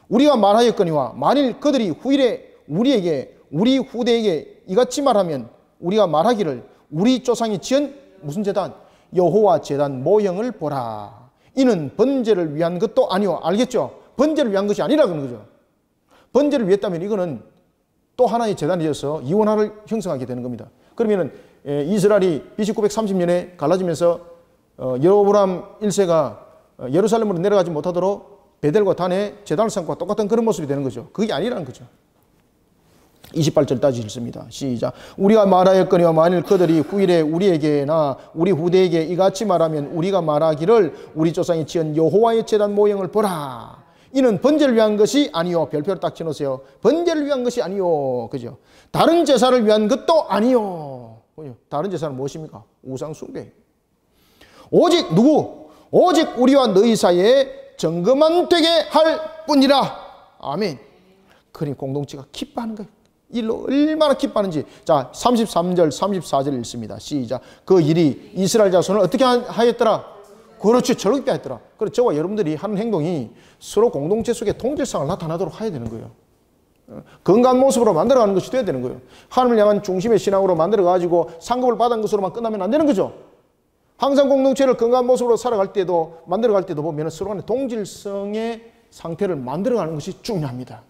우리가 말하였거니와 만일 그들이 후일에 우리에게 우리 후대에게 이같이 말하면 우리가 말하기를 우리 조상이 지은 무슨 제단? 여호와 제단 모형을 보라. 이는 번제를 위한 것도 아니오. 알겠죠? 번제를 위한 것이 아니라 그런 거죠. 번제를 위했다면 이거는 또 하나의 제단이 되어서 이원화를 형성하게 되는 겁니다. 그러면은 이스라엘이 BC 930년에 갈라지면서 여로보람 1세가 예루살렘으로 내려가지 못하도록 베델과 단에 제단을 삼고 똑같은 그런 모습이 되는 거죠. 그게 아니라는 거죠. 28절까지 읽습니다. 시작. 우리가 말하였거니와 만일 그들이 후일에 우리에게나 우리 후대에게 이같이 말하면 우리가 말하기를 우리 조상이 지은 여호와의 제단 모형을 보라. 이는 번제를 위한 것이 아니요. 별표를 딱 쳐놓으세요. 번제를 위한 것이 아니요. 그죠? 다른 제사를 위한 것도 아니요. 다른 제사는 무엇입니까? 우상 숭배. 오직 누구? 오직 우리와 너희 사이에 증거만 되게 할 뿐이라. 아멘. 그러니 공동체가 기뻐하는 거예요. 일로 얼마나 기뻐하는지. 자, 33절, 34절 읽습니다. 시작. 그 일이 이스라엘 자손을 어떻게 하였더라? 그렇지, 절롭게 하였더라. 그래서 저와 여러분들이 하는 행동이 서로 공동체 속에 동질성을 나타나도록 해야 되는 거예요. 건강한 모습으로 만들어가는 것이 돼야 되는 거예요. 하나님을 향한 중심의 신앙으로 만들어가지고 상급을 받은 것으로만 끝나면 안 되는 거죠. 항상 공동체를 건강한 모습으로 살아갈 때도, 만들어갈 때도 보면 서로 간의 동질성의 상태를 만들어가는 것이 중요합니다.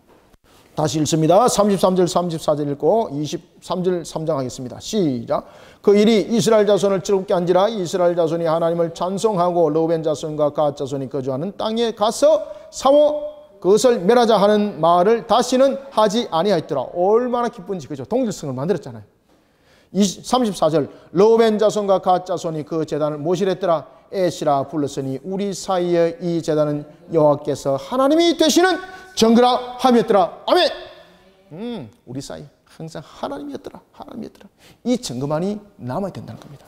다시 읽습니다. 33절 34절 읽고 23절 3장 하겠습니다. 시작. 그 일이 이스라엘 자손을 즐겁게 한지라. 이스라엘 자손이 하나님을 찬송하고 르우벤 자손과 갓 자손이 거주하는 땅에 가서 싸워 그것을 멸하자 하는 말을 다시는 하지 아니하였더라. 얼마나 기쁜지. 그죠? 동질성을 만들었잖아요. 34절. 르우벤 자손과 갓 자손이 그 제단을 모시랬더라. 에시라 불렀으니 우리 사이에 이 제단은 여호와께서 하나님이 되시는 증거라 함이었더라. 아멘. 우리 사이 항상 하나님이었더라. 하나님이었더라. 이 증거만이 남아야 된다는 겁니다.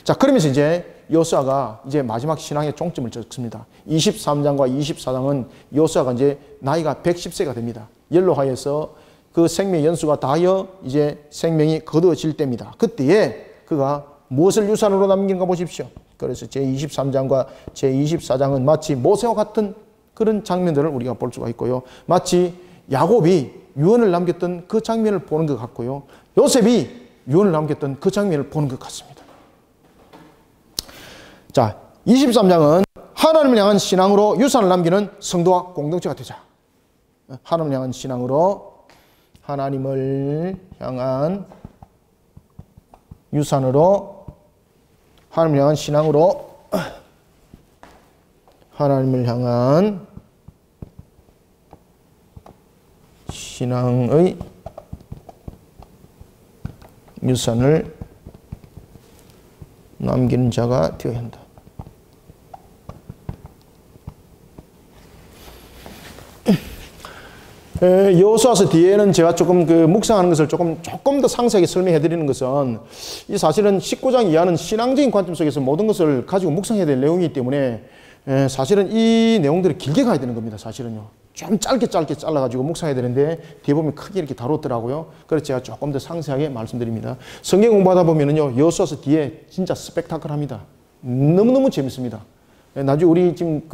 자, 그러면서 이제 여호수아가 이제 마지막 신앙의 종점을 찍습니다. 23장과 24장은 여호수아가 이제 나이가 110세가 됩니다. 연로하여서 그 생명의 연수가 다하여 이제 생명이 거두어질 때입니다. 그때에 그가 무엇을 유산으로 남긴가 보십시오. 그래서 제23장과 제24장은 마치 모세와 같은 그런 장면들을 우리가 볼 수가 있고요. 마치 야곱이 유언을 남겼던 그 장면을 보는 것 같고요. 요셉이 유언을 남겼던 그 장면을 보는 것 같습니다. 자, 23장은 하나님을 향한 신앙으로 유산을 남기는 성도와 공동체가 되자. 하나님을 향한 신앙으로 하나님을 향한 유산으로 하나님을 향한 신앙으로 하나님을 향한 신앙의 유산을 남기는 자가 되어야 한다. 여호수아서 뒤에는 제가 조금 묵상하는 것을 조금 더 상세하게 설명해 드리는 것은 이 사실은 19장 이하는 신앙적인 관점 속에서 모든 것을 가지고 묵상해야 될 내용이기 때문에 사실은 이 내용들이 길게 가야 되는 겁니다. 사실은요. 좀 짧게 잘라가지고 묵상해야 되는데 뒤에 보면 크게 이렇게 다뤘더라고요. 그래서 제가 조금 더 상세하게 말씀드립니다. 성경 공부하다 보면은요, 여호수아서 뒤에 진짜 스펙타클합니다. 너무너무 재밌습니다. 나중에 우리 지금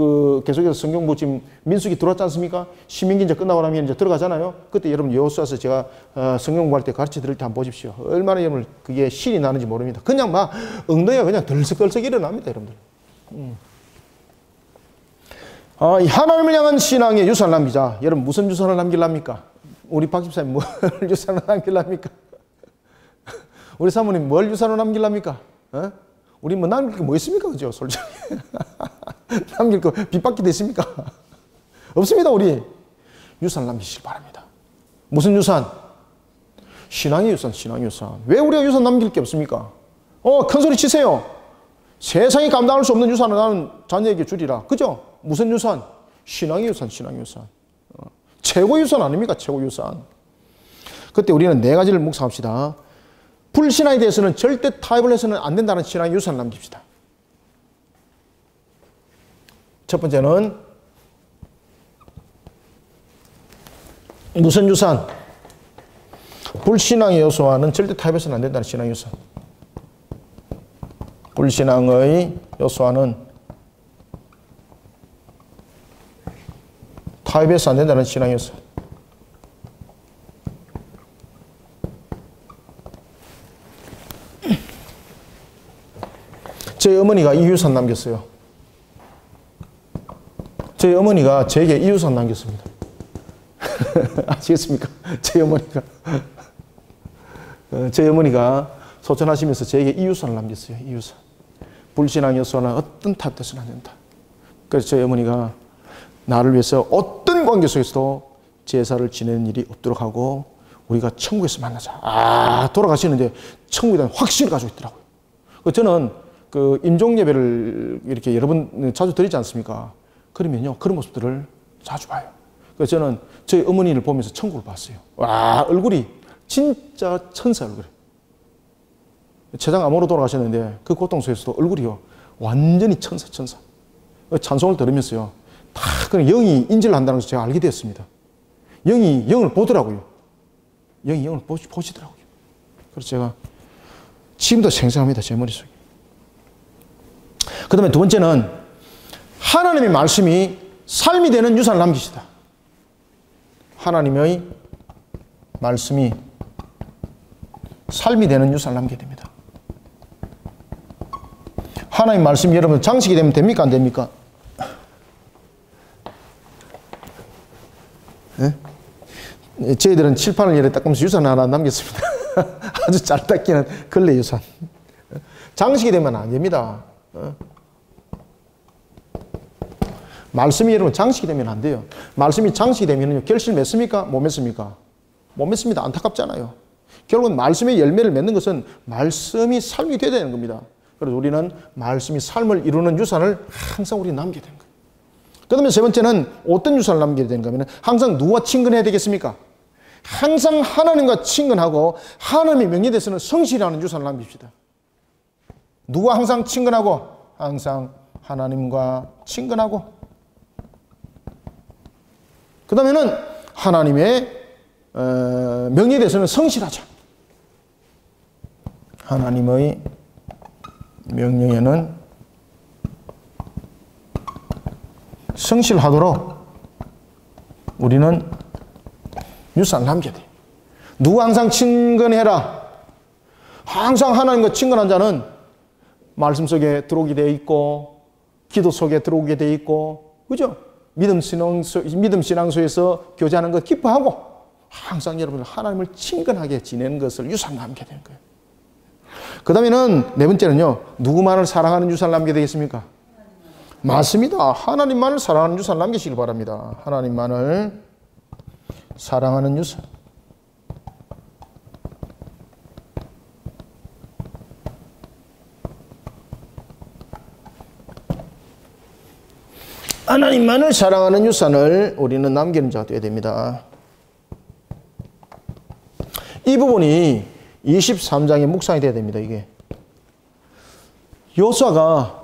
계속해서 성경부 지금 민수기 들어왔지 않습니까? 신명기 이제 끝나고 나면 이제 들어가잖아요. 그때 여러분 여호수아서 제가 성경 공부할 때 가르쳐 드릴 때 한번 보십시오. 얼마나 여러분 그게 신이 나는지 모릅니다. 그냥 막 엉덩이가 그냥 덜썩덜썩 일어납니다, 여러분들. 하나님을 향한 신앙의 유산을 남기자. 여러분 무슨 유산을 남길랍니까? 우리 박 집사님 뭘 유산을 남길랍니까? 우리 사모님 뭘 유산을 남길랍니까? 우리 뭐 남길 게 뭐 있습니까? 그죠? 솔직히. 남길 거 빚받기 됐습니까? 없습니다. 우리 유산 남기시길 바랍니다. 무슨 유산? 신앙의 유산, 신앙의 유산. 왜 우리가 유산 남길 게 없습니까? 큰 소리 치세요. 세상이 감당할 수 없는 유산을 나는 자녀에게 주리라. 그죠? 무슨 유산? 신앙의 유산, 신앙의 유산. 최고 유산 아닙니까? 최고 유산. 그때 우리는 네 가지를 묵상합시다. 불신앙에 대해서는 절대 타협을 해서는 안 된다는 신앙의 유산을 남깁시다. 첫 번째는 무슨 유산? 불신앙의 요소와는 절대 타협해서는 안 된다는 신앙의 유산. 불신앙의 요소와는 타협해서 안 된다는 신앙의 유산. 저희 어머니가 이 유산 남겼어요. 저희 어머니가 제게 이 유산 남겼습니다. 아시겠습니까? 저희 어머니가 소천하시면서 제게 이 유산을 남겼어요. 이 유산. 불신앙 요소는 어떤 탓도 안 된다. 그래서 저희 어머니가 나를 위해서 어떤 관계 속에서도 제사를 지내는 일이 없도록 하고 우리가 천국에서 만나자. 돌아가시는데 천국에 대한 확신을 가지고 있더라고요. 저는 그 임종 예배를 이렇게 여러 번 자주 드리지 않습니까? 그러면요, 그런 모습들을 자주 봐요. 그래서 저는 저희 어머니를 보면서 천국을 봤어요. 와, 얼굴이 진짜 천사 얼굴이에요. 췌장 암으로 돌아가셨는데 그 고통 속에서도 얼굴이요, 완전히 천사. 찬송을 들으면서요, 다 그냥 영이 인지를 한다는 것을 제가 알게 되었습니다. 영이 영을 보더라고요. 영이 영을 보시더라고요. 그래서 제가 지금도 생생합니다, 제 머릿속에. 그 다음에 두 번째는 하나님의 말씀이 삶이 되는 유산을 남기시다. 하나님의 말씀이 삶이 되는 유산을 남겨야 됩니다. 하나님 말씀이 여러분 장식이 되면 됩니까? 안 됩니까? 네? 저희들은 칠판을 이렇게 닦으면서 유산 하나 남겼습니다. 아주 잘 닦이는 근래 유산. 장식이 되면 안 됩니다. 말씀이 여러분 장식이 되면 안 돼요. 말씀이 장식이 되면 결실을 맺습니까? 못 맺습니까? 못 맺습니다. 안타깝잖아요. 결국은 말씀의 열매를 맺는 것은 말씀이 삶이 되어야 되는 겁니다. 그래서 우리는 말씀이 삶을 이루는 유산을 항상 우리 남겨야 되는 거예요. 그 다음에 세 번째는 어떤 유산을 남겨야 되는가 하면 항상 누구와 친근해야 되겠습니까? 항상 하나님과 친근하고 하나님의 명령에 대해서는 성실하는 유산을 남깁시다. 누구와 항상 친근하고? 항상 하나님과 친근하고, 그 다음에는 하나님의 명령에 대해서는 성실하자. 하나님의 명령에는 성실하도록 우리는 유산을 남겨야 돼. 누구 항상 친근해라. 항상 하나님과 친근한 자는 말씀 속에 들어오게 되어 있고 기도 속에 들어오게 되어 있고, 그죠? 믿음 신앙소에서 교제하는 것 기뻐하고 항상 여러분 하나님을 친근하게 지내는 것을 유산 남겨야 되는 거예요. 그 다음에는 네 번째는요, 누구만을 사랑하는 유산을 남겨야 되겠습니까? 맞습니다. 하나님만을 사랑하는 유산을 남기시길 바랍니다. 하나님만을 사랑하는 유산. 하나님만을 사랑하는 유산을 우리는 남기는 자가 되어야 됩니다. 이 부분이 23장의 묵상이 되어야 됩니다. 이게 여호수아가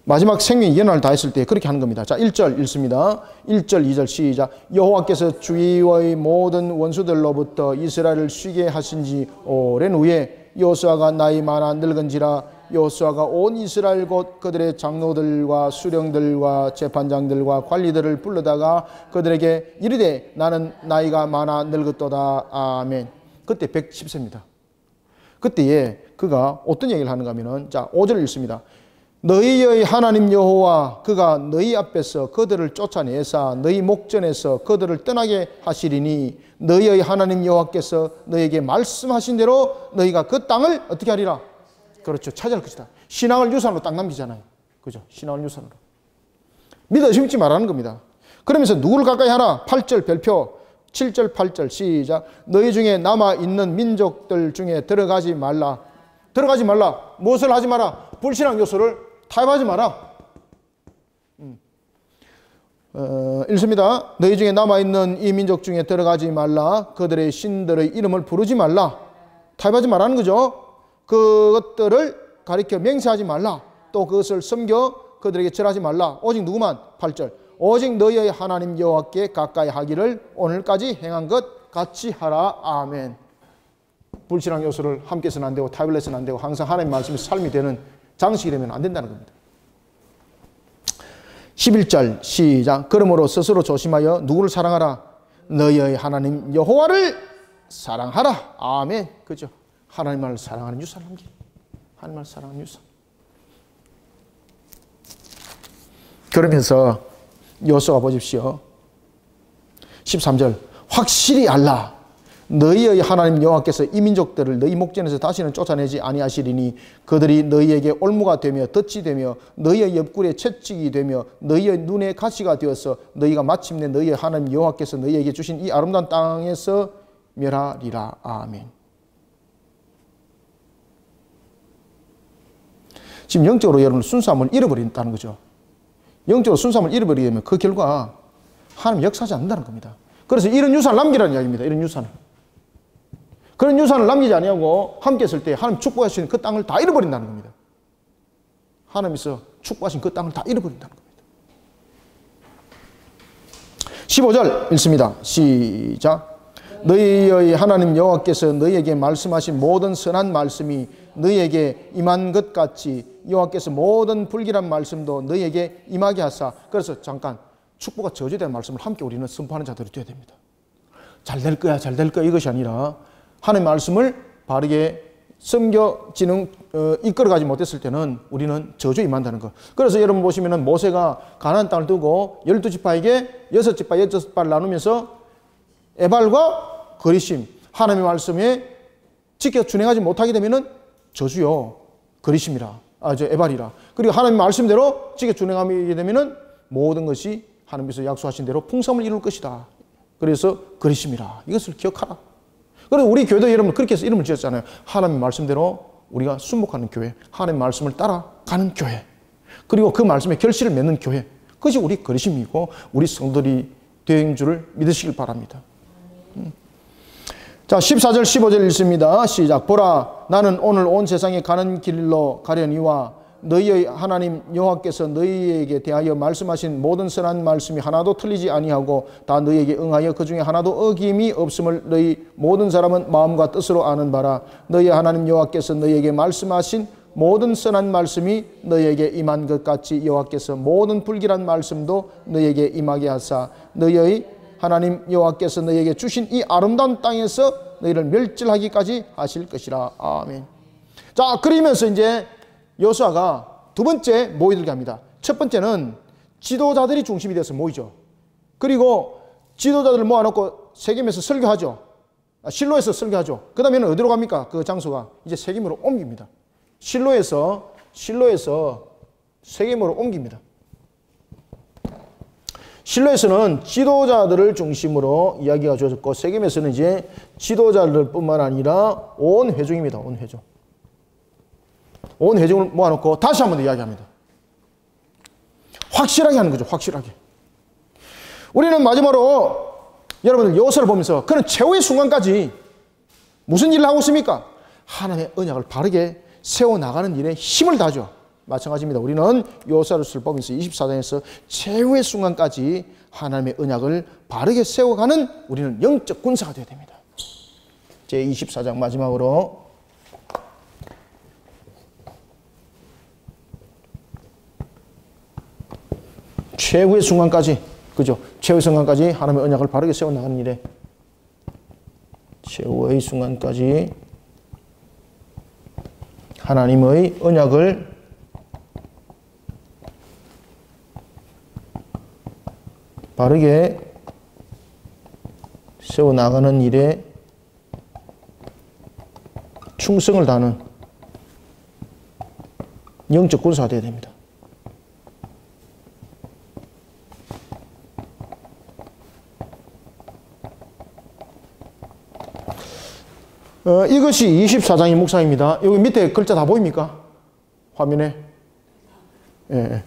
마지막 생명의 예언을 다 했을 때 그렇게 하는 겁니다. 자, 1절 읽습니다. 1절, 2절 시작. 여호와께서 주위의 모든 원수들로부터 이스라엘을 쉬게 하신 지 오랜 후에 여호수아가 나이 많아 늙은지라 여호수아가 온 이스라엘 곧 그들의 장로들과 수령들과 재판장들과 관리들을 불러다가 그들에게 이르되 나는 나이가 많아 늙었도다. 아멘. 그때 110세입니다. 그때에 그가 어떤 얘기를 하는가 하면은, 자, 5절을 읽습니다. 너희의 하나님 여호와 그가 너희 앞에서 그들을 쫓아내사 너희 목전에서 그들을 떠나게 하시리니 너희의 하나님 여호와께서 너희에게 말씀하신 대로 너희가 그 땅을 어떻게 하리라? 그렇죠. 차지할 것이다. 신앙을 유산으로 딱 남기잖아요. 그죠? 신앙을 유산으로. 믿어 심지 말라는 겁니다. 그러면서 누구를 가까이 하라? 8절 별표 7절 8절 시작. 너희 중에 남아있는 민족들 중에 들어가지 말라. 들어가지 말라. 무엇을 하지 마라? 불신앙 요소를 타협하지 마라. 읽습니다. 너희 중에 남아있는 이 민족 중에 들어가지 말라. 그들의 신들의 이름을 부르지 말라. 타협하지 말라는 거죠. 그것들을 가리켜 맹세하지 말라. 또 그것을 섬겨 그들에게 절하지 말라. 오직 누구만? 8절. 오직 너희의 하나님 여호와께 가까이 하기를 오늘까지 행한 것 같이 하라. 아멘. 불신앙 요소를 함께 해서는 안 되고 타협을 해서는 안 되고 항상 하나님 말씀이 삶이 되는 장식이 되면 안 된다는 겁니다. 11절 시작. 그러므로 스스로 조심하여 누구를 사랑하라? 너희의 하나님 여호와를 사랑하라. 아멘. 그죠? 하나님을 사랑하는 유산 남기. 하나님을 사랑하는 유산. 그러면서 여호수아 보십시오. 13절 확실히 알라. 너희의 하나님 여호와께서 이 민족들을 너희 목전에서 다시는 쫓아내지 아니하시리니 그들이 너희에게 올무가 되며 덫이 되며 너희의 옆구리에 채찍이 되며 너희의 눈에 가시가 되어서 너희가 마침내 너희의 하나님 여호와께서 너희에게 주신 이 아름다운 땅에서 멸하리라. 아멘. 지금 영적으로 여러분 순수함을 잃어버린다는 거죠. 영적으로 순수함을 잃어버리게 되면 그 결과 하나님 역사하지 않는다는 겁니다. 그래서 이런 유산을 남기라는 이야기입니다. 이런 유산을. 그런 유산을 남기지 아니하고 함께 했을 때 하나님 축복하신 그 땅을 다 잃어버린다는 겁니다. 하나님께서 축복하신 그 땅을 다 잃어버린다는 겁니다. 15절 읽습니다. 시작. 너희의 하나님 여호와께서 너희에게 말씀하신 모든 선한 말씀이 너희에게 임한 것 같이 여호와께서 모든 불길한 말씀도 너희에게 임하게 하사. 그래서 잠깐 축복과 저주에 말씀을 함께 우리는 선포하는 자들이 되어야 됩니다. 잘 될 거야, 잘 될 거야 이것이 아니라 하나님의 말씀을 바르게 섬겨 이끌어가지 못했을 때는 우리는 저주에 임한다는 것. 그래서 여러분 보시면은 모세가 가나안 땅을 두고 12지파에게 6지파 6지파를 나누면서 에발과 거리심, 하나님의 말씀에 지켜 준행하지 못하게 되면은 저주요, 거리심이라, 에발이라. 그리고 하나님의 말씀대로 지켜 준행하게 되면은 모든 것이 하나님께서 약속하신 대로 풍성을 이룰 것이다. 그래서 거리심이라. 이것을 기억하라. 그리고 우리 교회도 여러분 그렇게 해서 이름을 지었잖아요. 하나님의 말씀대로 우리가 순복하는 교회, 하나님의 말씀을 따라가는 교회, 그리고 그 말씀에 결실을 맺는 교회. 그것이 우리 거리심이고 우리 성도들이 되는 줄을 믿으시길 바랍니다. 자, 14절 15절 읽습니다. 시작. 보라, 나는 오늘 온 세상에 가는 길로 가려니와 너희의 하나님 여호와께서 너희에게 대하여 말씀하신 모든 선한 말씀이 하나도 틀리지 아니하고 다 너희에게 응하여 그 중에 하나도 어김이 없음을 너희 모든 사람은 마음과 뜻으로 아는 바라. 너희 하나님 여호와께서 너희에게 말씀하신 모든 선한 말씀이 너희에게 임한 것 같이 여호와께서 모든 불길한 말씀도 너희에게 임하게 하사 너희의 하나님 여호와께서 너희에게 주신 이 아름다운 땅에서 너희를 멸절하기까지 하실 것이라. 아멘. 자, 그러면서 이제 여호수아가 두 번째 모이들게 합니다. 첫 번째는 지도자들이 중심이 되어서 모이죠. 그리고 지도자들을 모아놓고 세겜에서 설교하죠. 실로에서 설교하죠. 그 다음에는 어디로 갑니까? 그 장소가 이제 세겜으로 옮깁니다. 실로에서 세겜으로 옮깁니다. 실로에서는 지도자들을 중심으로 이야기가 주어졌고 세겜에서는 이제 지도자들 뿐만 아니라 온 회중입니다. 온 회중. 온 회중을 모아놓고 다시 한 번 더 이야기합니다. 확실하게 하는 거죠. 확실하게. 우리는 마지막으로 여러분들 여호수아를 보면서 그는 최후의 순간까지 무슨 일을 하고 있습니까? 하나님의 언약을 바르게 세워나가는 일에 힘을 다하죠. 마찬가지입니다. 우리는 여호수아를 보면서 24장에서 최후의 순간까지 하나님의 언약을 바르게 세워가는 우리는 영적 군사가 되어야 됩니다. 제 24장 마지막으로 최후의 순간까지, 그죠? 최후의 순간까지 하나님의 언약을 바르게 세워나가는 일에 최후의 순간까지 하나님의 언약을 바르게 세워나가는 일에 충성을 다하는 영적 군사가 되어야 됩니다. 이것이 24장의 묵상입니다. 여기 밑에 글자 다 보입니까? 화면에. 예.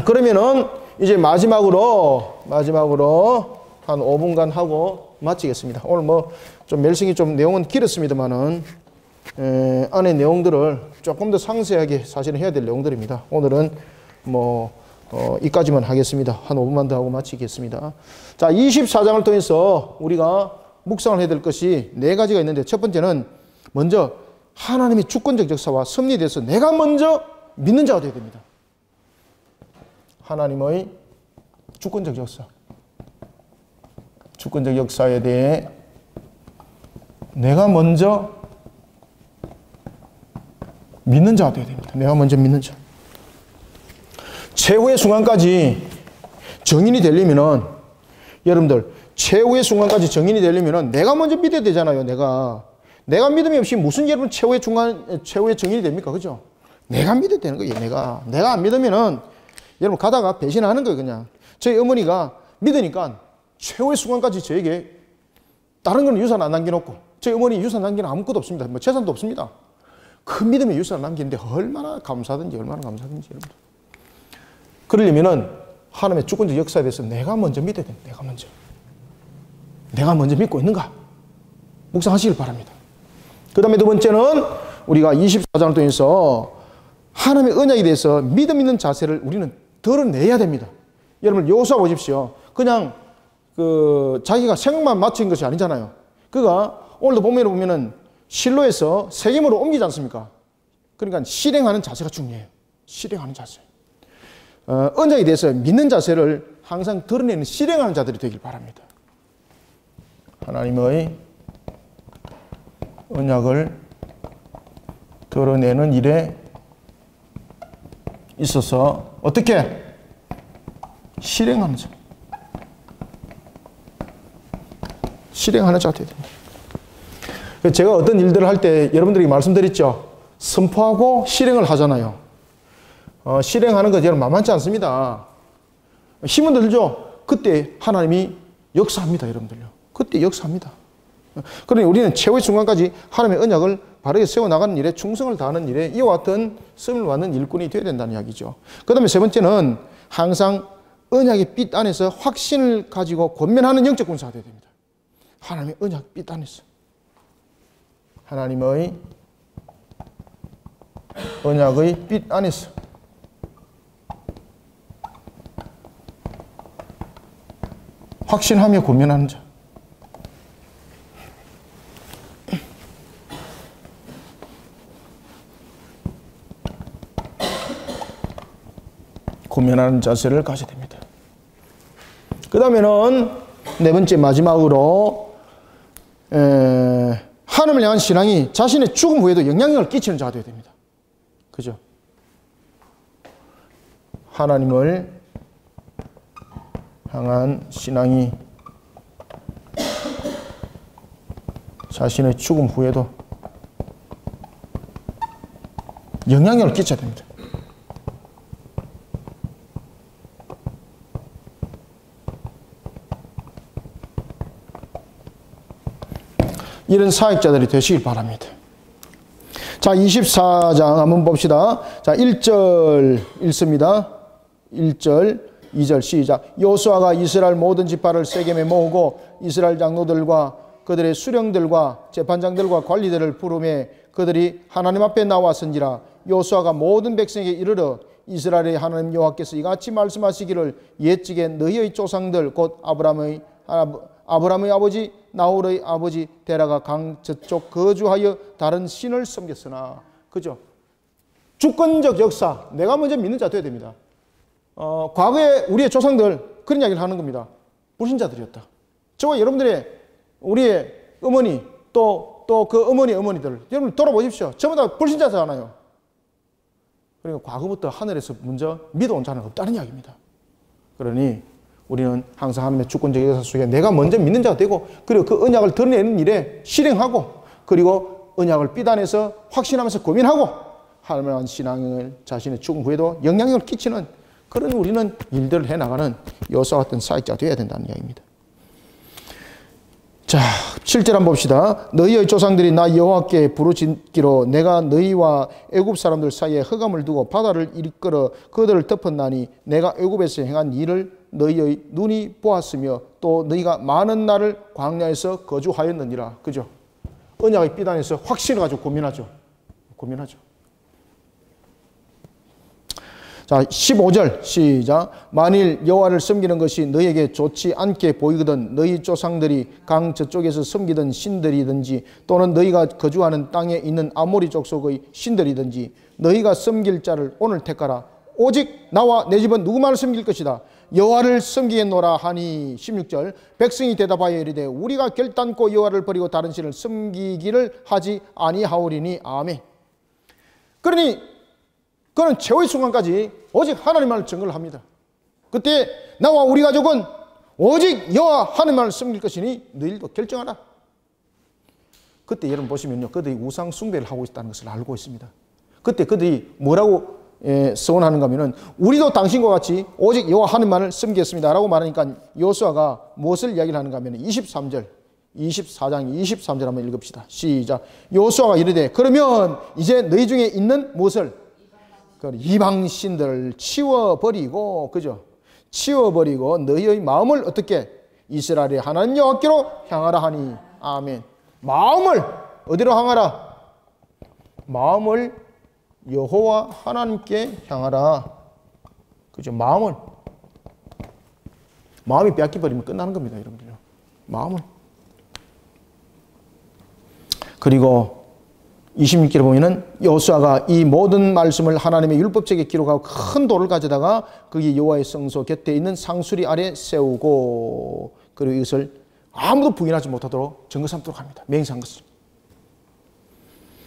그러면은 이제 마지막으로 한 5분간 하고 마치겠습니다. 오늘 뭐 좀 멜싱이 좀 내용은 길었습니다만은 안에 내용들을 조금 더 상세하게 사실은 해야 될 내용들입니다. 오늘은 뭐 이까지만 하겠습니다. 한 5분만 더 하고 마치겠습니다. 자, 24장을 통해서 우리가 묵상을 해야 될 것이 4가지가 있는데, 첫 번째는 먼저 하나님의 주권적 역사와 섭리에 대해서 내가 먼저 믿는 자가 되어야 됩니다. 하나님의 주권적 역사, 주권적 역사에 대해 내가 먼저 믿는 자가 되어야 됩니다. 내가 먼저 믿는 자. 최후의 순간까지 정인이 되려면은, 여러분들 최후의 순간까지 정인이 되려면은 내가 먼저 믿어야 되잖아요. 내가 믿음이 없이 무슨 여러분 최후의 정인이 됩니까? 그죠? 내가 믿어야 되는 거예요. 내가 안 믿으면은 여러분 가다가 배신하는 거예요. 그냥 저희 어머니가 믿으니까 최후의 순간까지 저에게 다른 건 유산 안 남겨놓고, 저희 어머니 유산 남기는 아무것도 없습니다. 뭐 재산도 없습니다. 그 믿음의 유산을 남기는데 얼마나 감사하든지 여러분. 그러려면은 하나님의 주권적 역사에 대해서 내가 먼저 믿어야 됩니다. 내가 먼저 믿고 있는가? 묵상하시길 바랍니다. 그 다음에 두 번째는 우리가 24장을 통해서 하나님의 언약에 대해서 믿음 있는 자세를 우리는 드러내야 됩니다. 여러분 여호수아 보십시오. 그냥 자기가 생각만 맞춘 것이 아니잖아요. 그가 오늘도 보면은 실로에서 세겜으로 옮기지 않습니까? 그러니까 실행하는 자세가 중요해요. 실행하는 자세. 언약에 대해서 믿는 자세를 항상 드러내는 실행하는 자들이 되길 바랍니다. 하나님의 언약을 드러내는 일에 있어서 어떻게 실행하는 자. 실행하는 자가 되어야 됩니다. 제가 어떤 일들을 할 때 여러분들에게 말씀드렸죠. 선포하고 실행을 하잖아요. 실행하는 거 여러분 만만치 않습니다. 힘은 들죠. 그때 하나님이 역사합니다. 여러분들요. 그때 역사합니다. 그러니 우리는 최후의 순간까지 하나님의 언약을 바르게 세워나가는 일에 충성을 다하는 일에 이와 같은 쓰임을 받는 일꾼이 되어야 된다는 이야기죠. 그 다음에 세 번째는 항상 언약의 빛 안에서 확신을 가지고 권면하는 영적 군사가 되어야 됩니다. 하나님의 언약 빛 안에서. 하나님의 언약의 빛 안에서 확신하며 권면하는 자. 권면하는 자세를 가져야 됩니다. 그 다음에는 네 번째 마지막으로 하나님을 향한 신앙이 자신의 죽음 후에도 영향력을 끼치는 자가 되어야 됩니다. 그죠? 하나님을 향한 신앙이 자신의 죽음 후에도 영향력을 끼쳐야 됩니다. 이런 사역자들이 되시길 바랍니다. 자, 24장 한번 봅시다. 자, 1절 읽습니다. 1절, 2절 시작. 여호수아가 이스라엘 모든 지파를 세겜에 모으고 이스라엘 장로들과 그들의 수령들과 재판장들과 관리들을 부르매 그들이 하나님 앞에 나왔은지라. 여호수아가 모든 백성에게 이르러 이스라엘의 하나님 여호와께서 이같이 말씀하시기를 옛적에 너희의 조상들 곧 아브라함의 아버지 나홀의 아버지 데라가 강 저쪽 거주하여 다른 신을 섬겼으나. 그죠? 주권적 역사, 내가 먼저 믿는 자 되어야 됩니다. 과거에 우리의 조상들 그런 이야기를 하는 겁니다. 불신자들이었다. 저와 여러분들의 우리의 어머니 또 그 어머니들 여러분 돌아보십시오. 전부 다 불신자잖아요. 그러니까 과거부터 하늘에서 먼저 믿어온 자는 없다는 이야기입니다. 그러니 우리는 항상 하나님의 주권적 역사 속에 내가 먼저 믿는 자가 되고, 그리고 그 언약을 드러내는 일에 실행하고, 그리고 언약을 빛 안에서 확신하면서 고민하고 하나님의 신앙을 자신의 죽음 후에도 영향력을 끼치는 그런 우리는 일들을 해나가는 여호수아 같은 사역자가 되어야 된다는 이야기입니다. 자, 7절 한번 봅시다. 너희의 조상들이 나 여호와께 부르짖기로 내가 너희와 애굽 사람들 사이에 흑암을 두고 바다를 이끌어 그들을 덮었나니 내가 애굽에서 행한 일을 너희의 눈이 보았으며 또 너희가 많은 날을 광야에서 거주하였느니라. 그죠? 언약의 비단에서 확신을 가지고 고민하죠. 자, 15절 시작. 만일 여호와를 섬기는 것이 너희에게 좋지 않게 보이거든 너희 조상들이 강 저쪽에서 섬기던 신들이든지 또는 너희가 거주하는 땅에 있는 아모리 족속의 신들이든지 너희가 섬길 자를 오늘 택하라. 오직 나와 내 집은 누구만을 섬길 것이다. 여호와를 섬기겠노라 하니 16절 백성이 대답하여 이르되 우리가 결단코 여호와를 버리고 다른 신을 섬기기를 하지 아니하오리니 아멘. 그러니 그는 최후의 순간까지 오직 하나님만을 증거를 합니다. 그때 나와 우리 가족은 오직 여호와 하나님만을 섬길 것이니 너희들도 결정하라. 그때 여러분 보시면요, 그들이 우상 숭배를 하고 있다는 것을 알고 있습니다. 그때 그들이 뭐라고 서원하는가 하면은 우리도 당신과 같이 오직 여호와 하나님만을 섬기겠습니다 라고 말하니까 여호수아가 무엇을 이야기를 하는가 하면 23절 24장 23절 한번 읽읍시다. 시작. 여호수아가 이르되 그러면 이제 너희 중에 있는 무엇을 이방 신들을 치워버리고, 그죠? 치워버리고 너희의 마음을 어떻게 이스라엘의 하나님 여호와께로 향하라 하니 아멘. 마음을 어디로 향하라? 마음을 여호와 하나님께 향하라. 그죠? 마음이 빼앗겨버리면 끝나는 겁니다, 여러분들요. 마음을. 그리고 26절에 보면은 여호수아가 이 모든 말씀을 하나님의 율법책에 기록하고 큰 돌을 가져다가 거기 여호와의 성소 곁에 있는 상수리 아래 세우고 그리고 이것을 아무도 부인하지 못하도록 증거 삼도록 합니다. 맹세한 것을.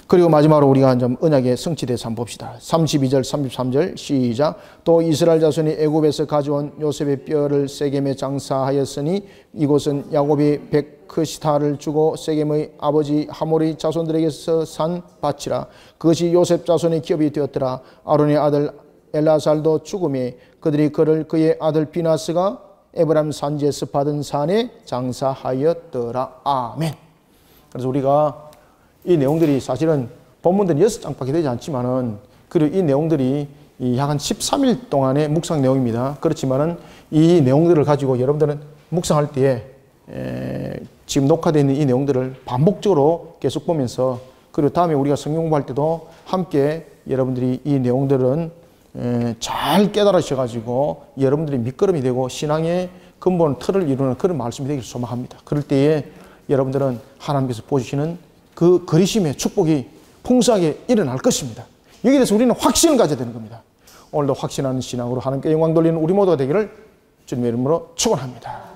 그리고 마지막으로 우리가 좀 언약의 성취대해서 한번 봅시다. 32절 33절 시작. 또 이스라엘 자손이 애굽에서 가져온 요셉의 뼈를 세겜에 장사하였으니 이곳은 야곱이 베크시타를 주고 세겜의 아버지 하몰의 자손들에게서 산 밭이라. 그것이 요셉 자손의 기업이 되었더라. 아론의 아들 엘라살도 죽음에 그들이 그를 그의 아들 비나스가 에브라임 산지에서 받은 산에 장사하였더라. 아멘. 그래서 우리가 이 내용들이 사실은 본문들은 6장밖에 되지 않지만은 그리고 이 내용들이 약 한 13일 동안의 묵상 내용입니다. 그렇지만은 이 내용들을 가지고 여러분들은 묵상할 때에 지금 녹화되어 있는 이 내용들을 반복적으로 계속 보면서 그리고 다음에 우리가 성경 공부할 때도 함께 여러분들이 이 내용들은 잘 깨달으셔가지고 여러분들이 밑거름이 되고 신앙의 근본 틀을 이루는 그런 말씀이 되기를 소망합니다. 그럴 때에 여러분들은 하나님께서 보여주시는 그 그리심의 축복이 풍성하게 일어날 것입니다. 여기에 대해서 우리는 확신을 가져야 되는 겁니다. 오늘도 확신하는 신앙으로 하나님께 영광 돌리는 우리 모두가 되기를 주님의 이름으로 축원합니다.